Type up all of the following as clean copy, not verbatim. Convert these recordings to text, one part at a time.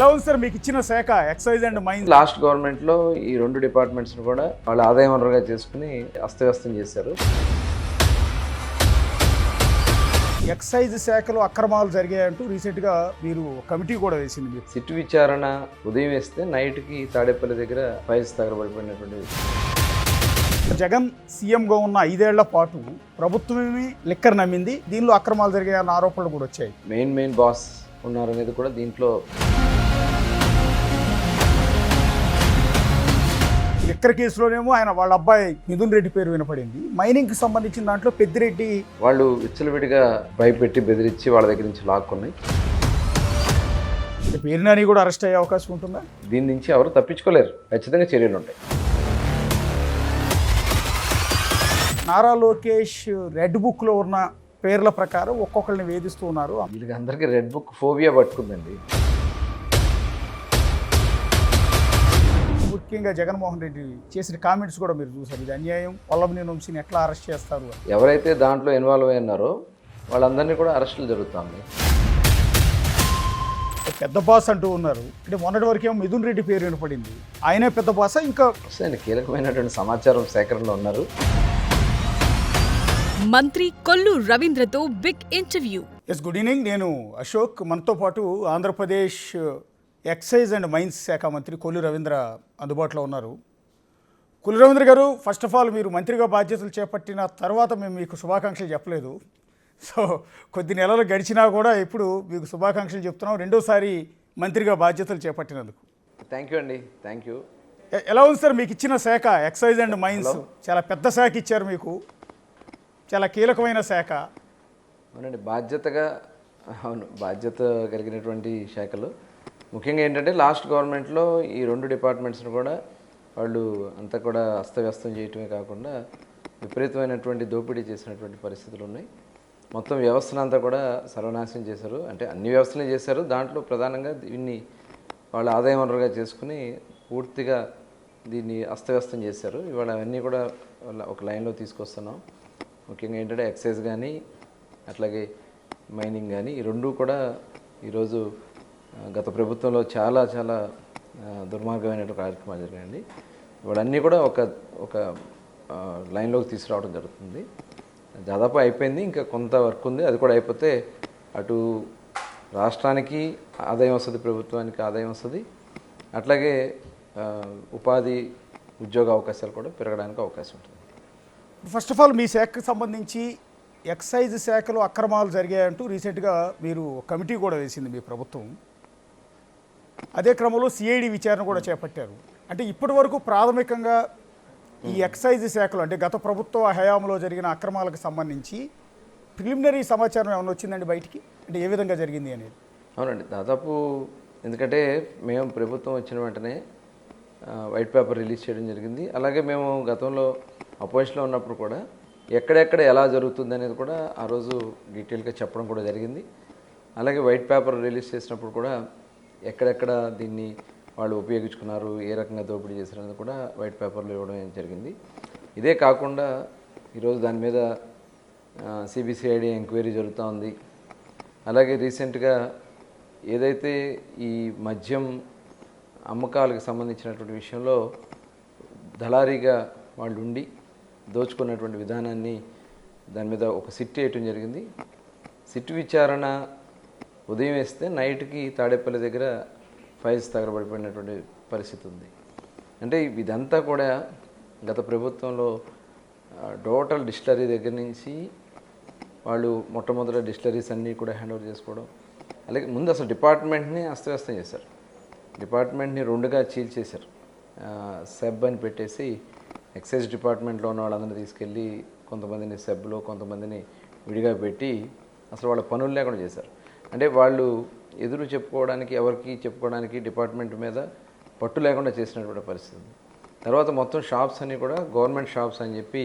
ఎలా ఉంది సార్ మీకు ఇచ్చిన శాఖ ఎక్సైజ్ అండ్ మైన్స్? లాస్ట్ గవర్నమెంట్లో ఈ రెండు డిపార్ట్మెంట్స్ని కూడా వాళ్ళ ఆదాయ వనరుగా చేసుకుని అస్తవ్యస్తం చేశారు. ఎక్సైజ్ శాఖలో అక్రమాలు జరిగాయంటూ రీసెంట్గా మీరు కమిటీ కూడా వేసింది. మీరు సిట్ విచారణ ఉదయం వేస్తే నైట్కి తాడేపల్లి దగ్గర ఫైల్స్ తగలబడిపోయినటువంటి జగన్ సీఎంగా ఉన్న 5 ఏళ్ల పాటు ప్రభుత్వమే లిక్కర్ నమ్మింది. దీనిలో అక్రమాలు జరిగాయన్న ఆరోపణలు కూడా వచ్చాయి. మెయిన్ బాస్ ఉన్నారనేది కూడా దీంట్లో లిక్కర్ కేసులోనేమో వాళ్ళ అబ్బాయి మిథున్ రెడ్డి పేరు వినపడింది. మైనింగ్కి సంబంధించిన దాంట్లో పెద్దిరెడ్డి వాళ్ళు విచ్చలవిడిగా భయపెట్టి బెదిరించి వాళ్ళ దగ్గర నుంచి లాక్కున్నాయి. పేరునాని కూడా అరెస్ట్ అయ్యే అవకాశం ఉంటుందా? దీని నుంచి ఎవరు తప్పించుకోలేరు, ఖచ్చితంగా చర్యలు ఉంటాయి. నారా లోకేష్ రెడ్ బుక్లో ఉన్న పేర్ల ప్రకారం ఒక్కొక్కరిని వేధిస్తూ ఉన్నారు. వీళ్ళకి అందరికీ రెడ్ బుక్ ఫోబియా పట్టుకుందండి. ముఖ్యంగా జగన్మోహన్ రెడ్డి చేసిన కామెంట్స్ కూడా మీరు చూసారు. ఇది అన్యాయం, పొల్లమనేని వంశీని ఎట్లా అరెస్ట్ చేస్తారు అని. ఎవరైతే దాంట్లో ఇన్వాల్వ్ అయి ఉన్నారో వాళ్ళందరినీ కూడా అరెస్టులు జరుగుతుంది. పెద్ద బాస్ అంటూ ఉన్నారు. అంటే మొన్నటి వరకేమో మిథున్ రెడ్డి పేరు వినపడింది. ఆయనే పెద్ద బాసా? ఇంకా ఆయన కీలకమైనటువంటి సమాచారం సేకరణలో ఉన్నారు. మంత్రి కొల్లు రవీంద్రతో big interview. Yes, good evening. నేను అశోక్. మనతో పాటు ఆంధ్రప్రదేశ్ ఎక్సైజ్ అండ్ మైన్స్ శాఖ మంత్రి కొల్లు రవీంద్ర అందుబాటులో ఉన్నారు. కొల్లు రవీంద్ర గారు, ఫస్ట్ ఆఫ్ ఆల్ మీరు మంత్రిగా బాధ్యతలు చేపట్టిన తర్వాత మేము మీకు శుభాకాంక్షలు చెప్పలేదు. సో కొద్ది నెలలు గడిచినా కూడా ఇప్పుడు మీకు శుభాకాంక్షలు చెప్తున్నాం రెండోసారి మంత్రిగా బాధ్యతలు చేపట్టినందుకు. థ్యాంక్ యూ అండి. Thank you. ఎలా ఉంది సార్ మీకు ఇచ్చిన శాఖ ఎక్సైజ్ అండ్ మైన్స్? చాలా పెద్ద శాఖ ఇచ్చారు మీకు, చాలా కీలకమైన శాఖ. అవునండి, బాధ్యత కలిగినటువంటి శాఖలు. ముఖ్యంగా ఏంటంటే లాస్ట్ గవర్నమెంట్లో ఈ రెండు డిపార్ట్మెంట్స్ని కూడా వాళ్ళు అంతా కూడా అస్తవ్యస్తం చేయటమే కాకుండా విపరీతమైనటువంటి దోపిడీ చేసినటువంటి పరిస్థితులు ఉన్నాయి. మొత్తం వ్యవస్థను అంతా కూడా సర్వనాశనం చేశారు. అంటే అన్ని వ్యవస్థలే చేశారు. దాంట్లో ప్రధానంగా దీన్ని వాళ్ళ ఆదాయ వనరుగా చేసుకుని పూర్తిగా దీన్ని అస్తవ్యస్తం చేశారు. ఇవాళ అవన్నీ కూడా ఒక లైన్లో తీసుకొస్తున్నాం. ముఖ్యంగా ఏంటంటే ఎక్సైజ్ కానీ అట్లాగే మైనింగ్ కానీ ఈ రెండు కూడా ఈరోజు గత ప్రభుత్వంలో చాలా దుర్మార్గమైనటువంటి కార్యక్రమాలు జరిగాయండి. ఇవన్నీ కూడా ఒక లైన్లోకి తీసుకురావడం జరుగుతుంది. దాదాపు అయిపోయింది, ఇంకా కొంత వర్క్ ఉంది. అది కూడా అయిపోతే అటు రాష్ట్రానికి ఆదాయం వస్తుంది, ప్రభుత్వానికి ఆదాయం వస్తుంది, అట్లాగే ఉపాధి ఉద్యోగ అవకాశాలు కూడా పెరగడానికి అవకాశం ఉంటుంది. ఫస్ట్ ఆఫ్ ఆల్ మీ శాఖకు సంబంధించి ఎక్సైజ్ శాఖలో అక్రమాలు జరిగాయంటూ రీసెంట్గా మీరు కమిటీ కూడా వేసింది మీ ప్రభుత్వం. అదే క్రమంలో సిఐడి విచారణ కూడా చేపట్టారు. అంటే ఇప్పటి వరకు ప్రాథమికంగా ఈ ఎక్సైజ్ శాఖలో అంటే గత ప్రభుత్వ హయాంలో జరిగిన అక్రమాలకు సంబంధించి ప్రిలిమినరీ సమాచారం ఏమైనా వచ్చిందండి బయటికి? అంటే ఏ విధంగా జరిగింది అనేది? అవునండి, దాదాపు ఎందుకంటే మేము ప్రభుత్వం వచ్చిన వెంటనే వైట్ పేపర్ రిలీజ్ చేయడం జరిగింది. అలాగే మేము గతంలో అపోజిషన్లో ఉన్నప్పుడు కూడా ఎక్కడెక్కడ ఎలా జరుగుతుంది అనేది కూడా ఆ రోజు డీటెయిల్గా చెప్పడం కూడా జరిగింది. అలాగే వైట్ పేపర్ రిలీజ్ చేసినప్పుడు కూడా ఎక్కడెక్కడ దీన్ని వాళ్ళు ఉపయోగించుకున్నారు, ఏ రకంగా దోపిడీ చేశారు అనేది కూడా వైట్ పేపర్లో ఇవ్వడం జరిగింది. ఇదే కాకుండా ఈరోజు దాని మీద సిబిసిఐడి ఎంక్వైరీ జరుగుతూ ఉంది. అలాగే రీసెంట్గా ఏదైతే ఈ మద్యం అమ్మకాలకు సంబంధించినటువంటి విషయంలో దళారీగా వాళ్ళు ఉండి దోచుకున్నటువంటి విధానాన్ని దాని మీద ఒక సిట్ వేయటం జరిగింది. సిట్ విచారణ ఉదయం వేస్తే నైట్కి తాడేపల్లి దగ్గర ఫైల్స్ తగలబడిపోయినటువంటి పరిస్థితి ఉంది. అంటే ఇదంతా కూడా గత ప్రభుత్వంలో టోటల్ డిస్టిలరీ దగ్గర నుంచి వాళ్ళు మొట్టమొదటి డిస్టిలరీస్ అన్నీ కూడా హ్యాండ్ ఓవర్ చేసుకోవడం, అలాగే ముందు అసలు డిపార్ట్మెంట్ని అస్తవ్యస్తం చేశారు. డిపార్ట్మెంట్ని రెండుగా చీల్చేశారు. సెబ్ అని పెట్టేసి ఎక్సైజ్ డిపార్ట్మెంట్లో ఉన్న వాళ్ళందరినీ తీసుకెళ్ళి కొంతమందిని సెబ్లో కొంతమందిని విడిగా పెట్టి అసలు వాళ్ళ పనులు లేకుండా చేశారు. అంటే వాళ్ళు ఎదురు చెప్పుకోవడానికి ఎవరికి చెప్పుకోవడానికి డిపార్ట్మెంట్ మీద పట్టు లేకుండా చేసినటువంటి పరిస్థితి. తర్వాత మొత్తం షాప్స్ అన్నీ కూడా గవర్నమెంట్ షాప్స్ అని చెప్పి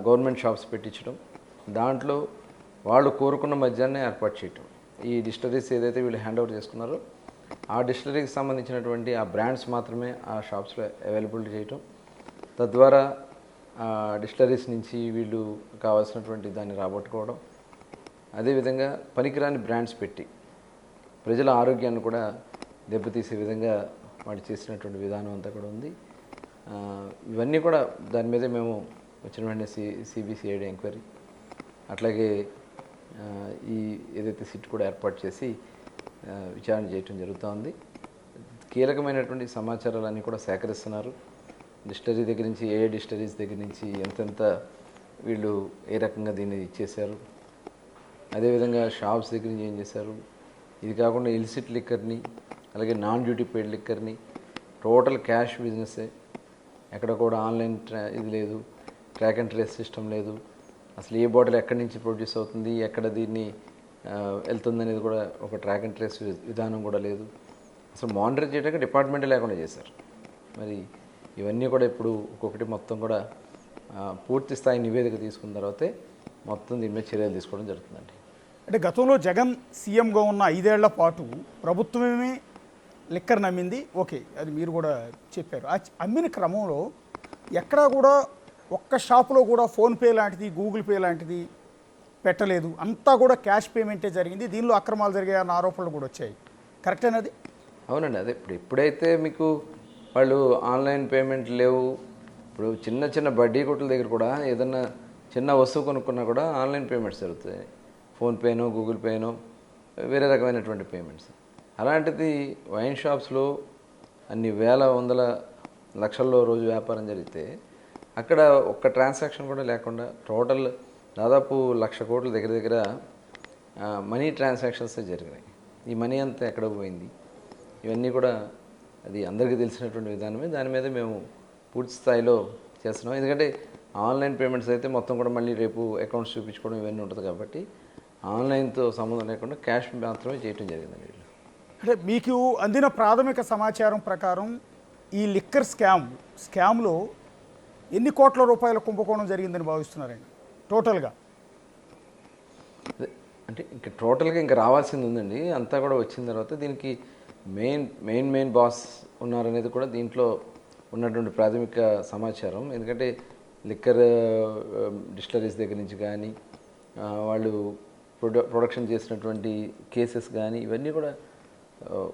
గవర్నమెంట్ షాప్స్ పెట్టించడం, దాంట్లో వాళ్ళు కోరుకున్న మద్యాన్ని ఏర్పాటు చేయటం. ఈ డిస్టిలరీస్ ఏదైతే వీళ్ళు హ్యాండ్ ఓవర్ చేసుకున్నారో ఆ డిస్టిలరీకి సంబంధించినటువంటి ఆ బ్రాండ్స్ మాత్రమే ఆ షాప్స్లో అవైలబిలిటీ చేయటం, తద్వారా డిస్టిలరీస్ నుంచి వీళ్ళు కావాల్సినటువంటి దాన్ని రాబట్టుకోవడం, అదేవిధంగా పనికిరాని బ్రాండ్స్ పెట్టి ప్రజల ఆరోగ్యాన్ని కూడా దెబ్బతీసే విధంగా వాళ్ళు చేసినటువంటి విధానం అంతా కూడా ఉంది. ఇవన్నీ కూడా దాని మీదే మేము వచ్చిన వెంటనే సిబిసిఐడి ఎంక్వైరీ, అట్లాగే ఈ ఏదైతే సిట్ కూడా ఏర్పాటు చేసి విచారణ చేయటం జరుగుతూ ఉంది. కీలకమైనటువంటి సమాచారాలన్నీ కూడా సేకరిస్తున్నారు. డిస్టరీ దగ్గర నుంచి, ఏ డిస్టరీస్ దగ్గర నుంచి ఎంతెంత వీళ్ళు ఏ రకంగా దీన్ని ఇచ్చేశారు, అదేవిధంగా షాప్స్ దగ్గర నుంచి ఏం చేశారు, ఇది కాకుండా ఇలిసిట్ లిక్కర్ని, అలాగే నాన్ డ్యూటీ పెయిడ్ లిక్కర్ని, టోటల్ క్యాష్ బిజినెస్సే, ఎక్కడ కూడా ఆన్లైన్ ఇది లేదు, ట్రాక్ అండ్ ట్రేస్ సిస్టమ్ లేదు, అసలు ఏ బాటిల్ ఎక్కడి నుంచి ప్రొడ్యూస్ అవుతుంది, ఎక్కడ దీన్ని వెళ్తుంది అనేది కూడా ఒక ట్రాక్ అండ్ ట్రేస్ విధానం కూడా లేదు. అసలు మానిటర్ చేయడానికి డిపార్ట్మెంటే లేకుండా చేశారు. మరి ఇవన్నీ కూడా ఇప్పుడు ఒక్కొక్కటి మొత్తం కూడా పూర్తి స్థాయి నివేదిక తీసుకున్న తర్వాతే మొత్తం దీని మీద చర్యలు తీసుకోవడం జరుగుతుందండి. అంటే గతంలో జగన్ సీఎంగా ఉన్న 5 ఏళ్ల పాటు ప్రభుత్వమే లిక్కర్ నమ్మింది, ఓకే, అది మీరు కూడా చెప్పారు. ఆ అమ్మిన క్రమంలో ఎక్కడా కూడా ఒక్క షాపులో కూడా ఫోన్పే లాంటిది, గూగుల్ పే లాంటిది పెట్టలేదు, అంతా కూడా క్యాష్ పేమెంటే జరిగింది. దీనిలో అక్రమాలు జరిగాయన్న ఆరోపణలు కూడా వచ్చాయి. కరెక్టేనది? అవునండి. అదే ఎప్పుడైతే మీకు వాళ్ళు ఆన్లైన్ పేమెంట్ లేవు, ఇప్పుడు చిన్న చిన్న బడ్డీ కొట్ల దగ్గర కూడా ఏదన్నా చిన్న వస్తువు కొనుక్కున్నా కూడా ఆన్లైన్ పేమెంట్స్ జరుగుతాయి. ఫోన్పేనో, గూగుల్ పేనో, వేరే రకమైనటువంటి పేమెంట్స్. అలాంటిది వైన్ షాప్స్లో అన్ని వేల, వందల, లక్షల్లో రోజు వ్యాపారం జరిగితే అక్కడ ఒక్క ట్రాన్సాక్షన్ కూడా లేకుండా టోటల్ దాదాపు 1,00,000 కోట్ల దగ్గర మనీ ట్రాన్సాక్షన్సే జరిగినాయి. ఈ మనీ అంతా ఎక్కడ పోయింది, ఇవన్నీ కూడా అది అందరికీ తెలిసినటువంటి విధానమే. దాని మీద మేము పూర్తి స్థాయిలో చేస్తున్నాం. ఎందుకంటే ఆన్లైన్ పేమెంట్స్ అయితే మొత్తం కూడా మళ్ళీ రేపు అకౌంట్స్ చూపించుకోవడం ఇవన్నీ ఉంటుంది కాబట్టి ఆన్లైన్తో సంబంధం లేకుండా క్యాష్ మాత్రమే చేయటం జరిగిందండి వీళ్ళు. అంటే మీకు అందిన ప్రాథమిక సమాచారం ప్రకారం ఈ లిక్కర్ స్కామ్లో ఎన్ని కోట్ల రూపాయల కుంభకోణం జరిగిందని భావిస్తున్నారండి టోటల్గా? అంటే ఇంకా టోటల్గా ఇంకా రావాల్సింది ఉందండి. అంతా కూడా వచ్చిన తర్వాత దీనికి మెయిన్ బాస్ ఉన్నారనేది కూడా దీంట్లో ఉన్నటువంటి ప్రాథమిక సమాచారం. ఎందుకంటే లిక్కర్ డిస్టిలరీస్ దగ్గర నుంచి కానీ వాళ్ళు ప్రొడక్షన్ చేసినటువంటి కేసెస్ కానీ ఇవన్నీ కూడా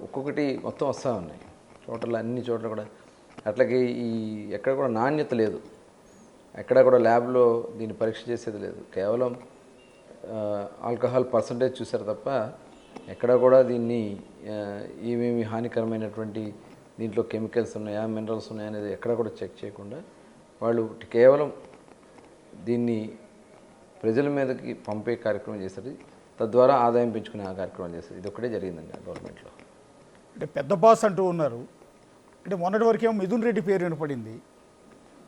ఒక్కొక్కటి మొత్తం వస్తూ ఉన్నాయి. టోటల్ అన్ని చోట్ల కూడా అట్లాగే ఈ ఎక్కడ కూడా నాణ్యత లేదు, ఎక్కడ కూడా ల్యాబ్లో దీన్ని పరీక్ష చేసేది లేదు. కేవలం ఆల్కహాల్ పర్సంటేజ్ చూసారు తప్ప ఎక్కడ కూడా దీన్ని ఏమేమి హానికరమైనటువంటి దీంట్లో కెమికల్స్ ఉన్నాయా, మినరల్స్ ఉన్నాయా అనేది ఎక్కడ కూడా చెక్ చేయకుండా వాళ్ళు కేవలం దీన్ని ప్రజల మీదకి పంపే కార్యక్రమం చేస్తారు, తద్వారా ఆదాయం పెంచుకునే ఆ కార్యక్రమం చేస్తారు. ఇది ఒకటే జరిగిందండి గవర్నమెంట్లో. అంటే పెద్ద బాస్ అంటూ ఉన్నారు. అంటే మొన్నటి వరకేమో మిథున్ రెడ్డి పేరు వినపడింది,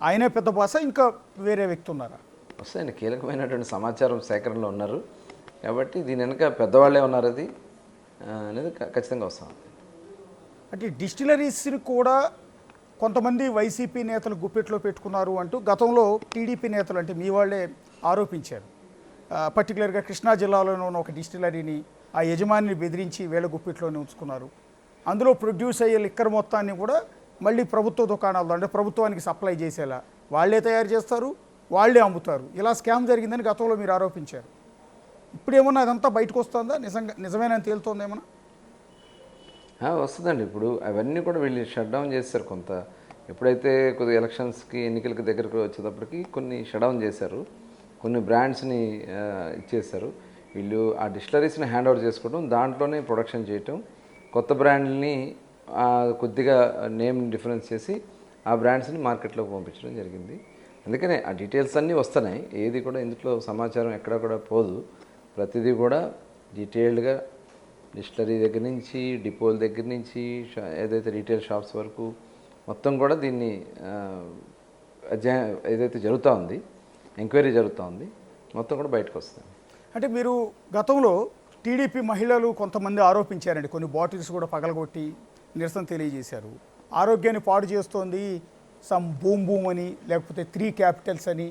ఆయనే పెద్ద బాసా, ఇంకా వేరే వ్యక్తి ఉన్నారా? వస్తాయండి, కీలకమైనటువంటి సమాచారం సేకరణలో ఉన్నారు కాబట్టి దీని వెనక పెద్దవాళ్ళే ఉన్నారు అది అనేది ఖచ్చితంగా వస్తాం. అంటే డిస్టిలరీస్ని కూడా కొంతమంది వైసీపీ నేతలు గుప్పెట్లో పెట్టుకున్నారు అంటూ గతంలో టీడీపీ నేతలు అంటే మీ వాళ్ళే ఆరోపించారు. పర్టికులర్గా కృష్ణా జిల్లాలోనే ఉన్న ఒక డిస్టిలరీని ఆ యజమానిని బెదిరించి వీళ్ళ గుప్పెట్లోనే ఉంచుకున్నారు. అందులో ప్రొడ్యూస్ అయ్యే లిక్కర్ మొత్తాన్ని కూడా మళ్ళీ ప్రభుత్వ దుకాణాల్లో అంటే ప్రభుత్వానికి సప్లై చేసేలా వాళ్ళే తయారు చేస్తారు, వాళ్ళే అమ్ముతారు. ఇలా స్కామ్ జరిగిందని గతంలో మీరు ఆరోపించారు. ఇప్పుడు ఏమన్నా అదంతా బయటకు వస్తుందా? నిజమేనని తేలుతోంది ఏమన్నా? వస్తుందండి. ఇప్పుడు అవన్నీ కూడా వీళ్ళు షట్ డౌన్ చేశారు. కొంత ఎప్పుడైతే కొద్దిగా ఎలక్షన్స్కి ఎన్నికలకి దగ్గరకు వచ్చేటప్పటికి కొన్ని షట్ డౌన్ చేశారు, కొన్ని బ్రాండ్స్ని ఇచ్చేశారు. వీళ్ళు ఆ డిస్టిలరీస్ని హ్యాండ్ ఓవర్ చేసుకోవడం, దాంట్లోనే ప్రొడక్షన్ చేయటం, కొత్త బ్రాండ్ని కొద్దిగా నేమ్ డిఫరెన్స్ చేసి ఆ బ్రాండ్స్ని మార్కెట్లోకి పంపించడం జరిగింది. అందుకనే ఆ డీటెయిల్స్ అన్నీ వస్తున్నాయి. ఏది కూడా ఇందులో సమాచారం ఎక్కడ కూడా పోదు. ప్రతిదీ కూడా డీటెయిల్డ్గా డిస్టిలరీ దగ్గర నుంచి, డిపోల దగ్గర నుంచి, ఏదైతే రీటైల్ షాప్స్ వరకు మొత్తం కూడా దీన్ని ఏదైతే జరుగుతూ ఉంది, ఎంక్వైరీ జరుగుతూ ఉంది, మొత్తం కూడా బయటకు వస్తుంది. అంటే మీరు గతంలో టీడీపీ మహిళలు కొంతమంది ఆరోపించారండి, కొన్ని బాటిల్స్ కూడా పగలగొట్టి నిరసన తెలియజేశారు. ఆరోగ్యాన్ని పాడు చేస్తోంది సమ్ బూమ్ అని, లేకపోతే 3 క్యాపిటల్స్ అని,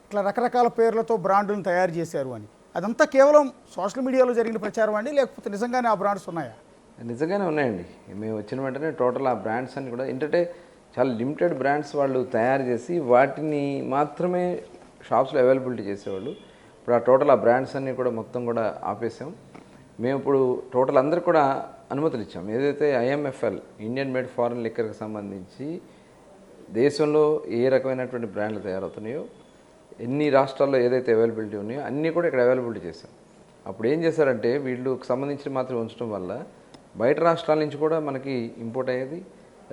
ఇట్లా రకరకాల పేర్లతో బ్రాండ్లను తయారు చేశారు అని. అదంతా కేవలం సోషల్ మీడియాలో జరిగిన ప్రచారం అండి, లేకపోతే నిజంగానే ఆ బ్రాండ్స్ ఉన్నాయా? నిజంగానే ఉన్నాయండి. మేము వచ్చిన వెంటనే టోటల్ ఆ బ్రాండ్స్ అన్ని కూడా ఏంటంటే చాలా లిమిటెడ్ బ్రాండ్స్ వాళ్ళు తయారు చేసి వాటిని మాత్రమే షాప్స్లో అవైలబిలిటీ చేసేవాళ్ళు. ఇప్పుడు ఆ టోటల్ ఆ బ్రాండ్స్ అన్నీ కూడా మొత్తం కూడా ఆపేసాం. మేము ఇప్పుడు టోటల్ అందరికి కూడా అనుమతులు ఇచ్చాం. ఏదైతే ఐఎంఎఫ్ఎల్ ఇండియన్ మేడ్ ఫారెన్ లిక్కర్కి సంబంధించి దేశంలో ఏ రకమైనటువంటి బ్రాండ్లు తయారవుతున్నాయో, ఎన్ని రాష్ట్రాల్లో ఏదైతే అవైలబిలిటీ ఉన్నాయో అన్నీ కూడా ఇక్కడ అవైలబిలిటీ చేశాం. అప్పుడు ఏం చేశారంటే వీళ్ళకి సంబంధించి మాత్రం ఉంచడం వల్ల బయట రాష్ట్రాల నుంచి కూడా మనకి ఇంపోర్ట్ అయ్యేది,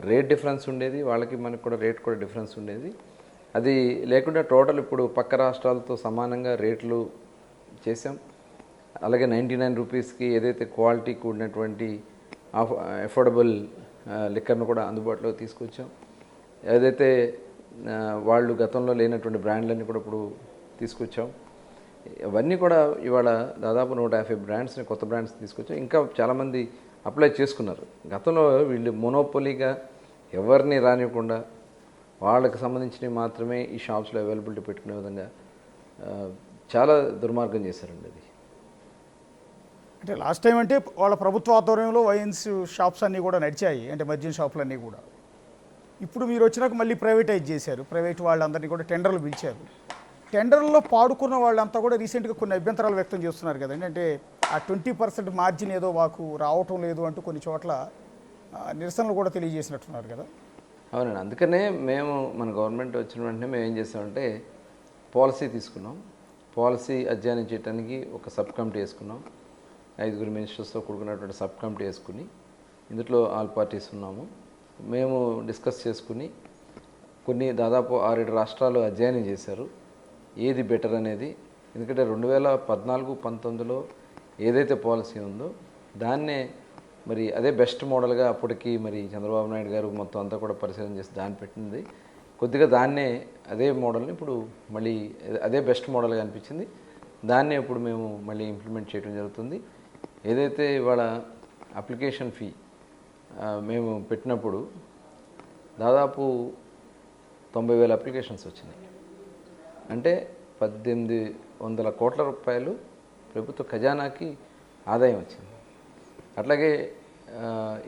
రేట్ డిఫరెన్స్ ఉండేది, వాళ్ళకి మనకి కూడా రేట్ కూడా డిఫరెన్స్ ఉండేది. అది లేకుండా టోటల్ ఇప్పుడు పక్క రాష్ట్రాలతో సమానంగా రేట్లు చేసాం. అలాగే 99 రూపీస్కి ఏదైతే క్వాలిటీ కూడినటువంటి అఫోర్డబుల్ లిక్కర్ను కూడా అందుబాటులో తీసుకొచ్చాం. ఏదైతే వాళ్ళు గతంలో లేనటువంటి బ్రాండ్లన్నీ కూడా ఇప్పుడు తీసుకొచ్చాం. అవన్నీ కూడా ఇవాళ దాదాపు 150 బ్రాండ్స్ని, కొత్త బ్రాండ్స్ తీసుకొచ్చాం. ఇంకా చాలామంది అప్లై చేసుకున్నారు. గతంలో వీళ్ళు మొనోపోలీగా ఎవరిని రానివ్వకుండా వాళ్ళకి సంబంధించినవి మాత్రమే ఈ షాప్స్లో అవైలబిలిటీ పెట్టుకునే విధంగా చాలా దుర్మార్గం చేశారండి. అది అంటే లాస్ట్ టైం అంటే వాళ్ళ ప్రభుత్వ ఆధ్వర్యంలో వైన్స్ షాప్స్ అన్నీ కూడా నడిచాయి, అంటే మద్యం షాపులన్నీ కూడా. ఇప్పుడు మీరు వచ్చినాక మళ్ళీ ప్రైవేటైజ్ చేశారు, ప్రైవేట్ వాళ్ళందరినీ కూడా టెండర్లు పిలిచారు. టెండర్లో పాడుకున్న వాళ్ళంతా కూడా రీసెంట్గా కొన్ని అభ్యంతరాలు వ్యక్తం చేస్తున్నారు కదండి. అంటే ఆ 20% మార్జిన్ ఏదో మాకు రావటం లేదు అంటూ కొన్ని చోట్ల నిరసనలు కూడా తెలియజేసినట్టున్నారు కదా. అవునండి. అందుకనే మేము మన గవర్నమెంట్ వచ్చిన వెంటనే మేము ఏం చేసామంటే పాలసీ తీసుకున్నాం. పాలసీ అధ్యయనం చేయడానికి ఒక సబ్ కమిటీ వేసుకున్నాం. 5 మినిస్టర్స్తో కూడుకున్నటువంటి సబ్ కమిటీ వేసుకుని ఇందులో ఆల్ పార్టీస్ ఉన్నాము. మేము డిస్కస్ చేసుకుని కొన్ని దాదాపు 6-7 రాష్ట్రాలు అధ్యయనం చేశారు ఏది బెటర్ అనేది. ఎందుకంటే 2014-19లో ఏదైతే పాలసీ ఉందో దాన్నే మరి అదే బెస్ట్ మోడల్గా అప్పటికి మరి చంద్రబాబు నాయుడు గారు మొత్తం అంతా కూడా పరిశీలన చేసి దాన్ని పెట్టింది. కొద్దిగా దాన్నే అదే మోడల్ని ఇప్పుడు మళ్ళీ అదే బెస్ట్ మోడల్గా అనిపించింది. దాన్నే ఇప్పుడు మేము మళ్ళీ ఇంప్లిమెంట్ చేయడం జరుగుతుంది. ఏదైతే ఇవాళ అప్లికేషన్ ఫీ మేము పెట్టినప్పుడు దాదాపు 90,000 అప్లికేషన్స్ వచ్చినాయి. అంటే 1,800 కోట్ల రూపాయలు ప్రభుత్వ ఖజానాకి ఆదాయం వచ్చింది. అట్లాగే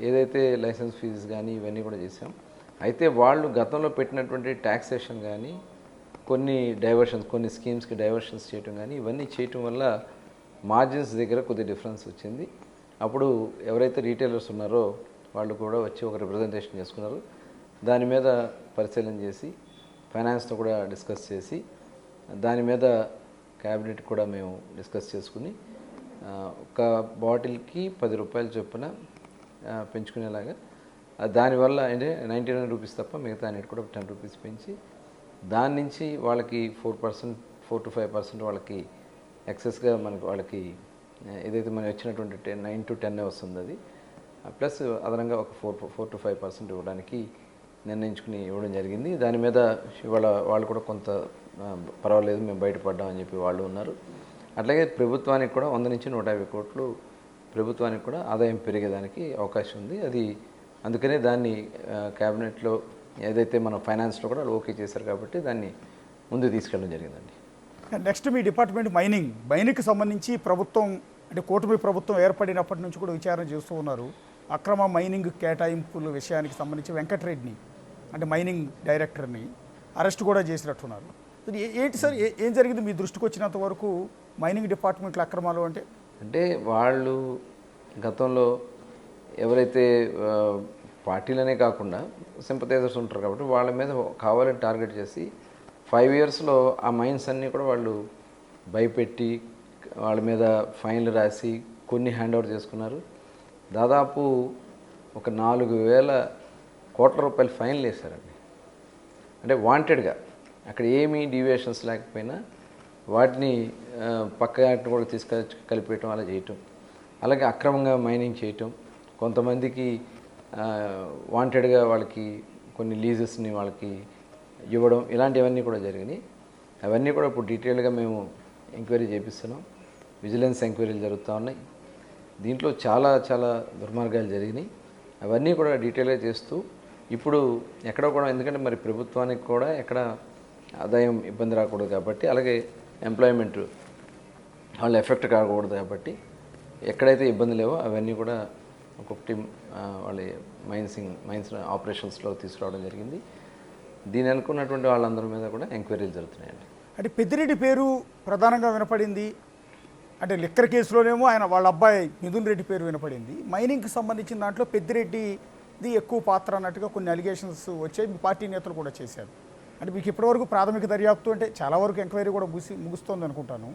ఏదైతే లైసెన్స్ ఫీజు కానీ ఇవన్నీ కూడా చేసాం. అయితే వాళ్ళు గతంలో పెట్టినటువంటి ట్యాక్సేషన్ కానీ కొన్ని డైవర్షన్స్, కొన్ని స్కీమ్స్కి డైవర్షన్స్ చేయటం కానీ ఇవన్నీ చేయటం వల్ల మార్జిన్స్ దగ్గర కొద్ది డిఫరెన్స్ వచ్చింది. అప్పుడు ఎవరైతే రీటైలర్స్ ఉన్నారో వాళ్ళు కూడా వచ్చి ఒక రిప్రజెంటేషన్ చేసుకున్నారు. దాని మీద పరిశీలన చేసి ఫైనాన్స్తో కూడా డిస్కస్ చేసి దాని మీద క్యాబినెట్ కూడా మేము డిస్కస్ చేసుకుని ఒక బాటిల్కి 10 రూపాయలు చొప్పున పెంచుకునేలాగా, దానివల్ల అంటే 99 రూపీస్ తప్ప మిగతా అన్నిటి కూడా 10 రూపీస్ పెంచి దాని నుంచి వాళ్ళకి 4% to 5% వాళ్ళకి ఎక్సెస్గా మనకి వాళ్ళకి ఏదైతే మనకి వచ్చినటువంటి 9 to 10 వస్తుంది. అది ప్లస్ అదనంగా ఒక 4 to 5% ఇవ్వడానికి నిర్ణయించుకుని ఇవ్వడం జరిగింది. దాని మీద ఇవాళ వాళ్ళు కూడా కొంత పర్వాలేదు మేము బయటపడ్డామని చెప్పి వాళ్ళు ఉన్నారు. అట్లాగే ప్రభుత్వానికి కూడా 100 నుంచి 150 కోట్లు ప్రభుత్వానికి కూడా ఆదాయం పెరిగేదానికి అవకాశం ఉంది. అది అందుకనే దాన్ని క్యాబినెట్లో ఏదైతే మన ఫైనాన్స్లో కూడా ఓకే చేశారు కాబట్టి దాన్ని ముందుకు తీసుకెళ్ళడం జరిగిందండి. నెక్స్ట్ మీ డిపార్ట్మెంట్ మైనింగ్కి సంబంధించి ప్రభుత్వం అంటే కూటమి ప్రభుత్వం ఏర్పడినప్పటి నుంచి కూడా విచారణ చేస్తూ ఉన్నారు. అక్రమ మైనింగ్ కేటాయింపుల విషయానికి సంబంధించి వెంకటరెడ్డిని అంటే మైనింగ్ డైరెక్టర్ని అరెస్ట్ కూడా చేసినట్టున్నారు. ఏంటి సార్, ఏం జరిగింది మీ దృష్టికి వచ్చినంత వరకు మైనింగ్ డిపార్ట్మెంట్లో అక్రమాలు అంటే వాళ్ళు గతంలో ఎవరైతే పార్టీలనే కాకుండా సింపథైజర్స్ ఉంటారు కాబట్టి వాళ్ళ మీద కావాలని టార్గెట్ చేసి 5 yearsలో ఆ మైన్స్ అన్నీ కూడా వాళ్ళు భయపెట్టి వాళ్ళ మీద ఫైన్లు రాసి కొన్ని హ్యాండ్ ఓవర్ చేసుకున్నారు. దాదాపు ఒక 4,000 కోట్ల రూపాయలు ఫైన్లు వేశారండి. అంటే వాంటెడ్గా అక్కడ ఏమీ డీవియేషన్స్ లేకపోయినా వాటిని పక్క కూడా తీసుకొచ్చి కలిపేయటం అలా చేయటం, అలాగే అక్రమంగా మైనింగ్ చేయటం, కొంతమందికి వాంటెడ్గా వాళ్ళకి కొన్ని లీజెస్ని వాళ్ళకి ఇవ్వడం, ఇలాంటివన్నీ కూడా జరిగినాయి. అవన్నీ కూడా ఇప్పుడు డీటెయిల్గా మేము ఎంక్వైరీ చేపిస్తున్నాం. విజిలెన్స్ ఎంక్వైరీలు జరుగుతూ ఉన్నాయి. దీంట్లో చాలా చాలా దుర్మార్గాలు జరిగినాయి. అవన్నీ కూడా డీటెయిల్గా చేస్తూ ఇప్పుడు ఎక్కడ కూడా, ఎందుకంటే మరి ప్రభుత్వానికి కూడా ఎక్కడ ఆదాయం ఇబ్బంది రాకూడదు కాబట్టి, అలాగే ఎంప్లాయ్మెంట్ వాళ్ళు ఎఫెక్ట్ కాకూడదు కాబట్టి ఎక్కడైతే ఇబ్బంది లేవో అవన్నీ కూడా ఒక్కొక్కటి వాళ్ళ మైన్స్ ఆపరేషన్స్లో తీసుకురావడం జరిగింది. దీని అనుకున్నటువంటి వాళ్ళందరి మీద కూడా ఎంక్వైరీలు జరుగుతున్నాయండి. అంటే పెద్దిరెడ్డి పేరు ప్రధానంగా వినపడింది. అంటే లిక్కర్ కేసులోనేమో ఆయన వాళ్ళ అబ్బాయి మిథున్ రెడ్డి పేరు వినపడింది. మైనింగ్కి సంబంధించిన దాంట్లో పెద్దిరెడ్డిది ఎక్కువ పాత్ర అన్నట్టుగా కొన్ని అలిగేషన్స్ వచ్చాయి. మీ పార్టీ నేతలు కూడా చేశారు. అంటే మీకు ఇప్పటివరకు ప్రాథమిక దర్యాప్తు అంటే చాలా వరకు ఎంక్వైరీ కూడా ముగుస్తోంది అనుకుంటాను.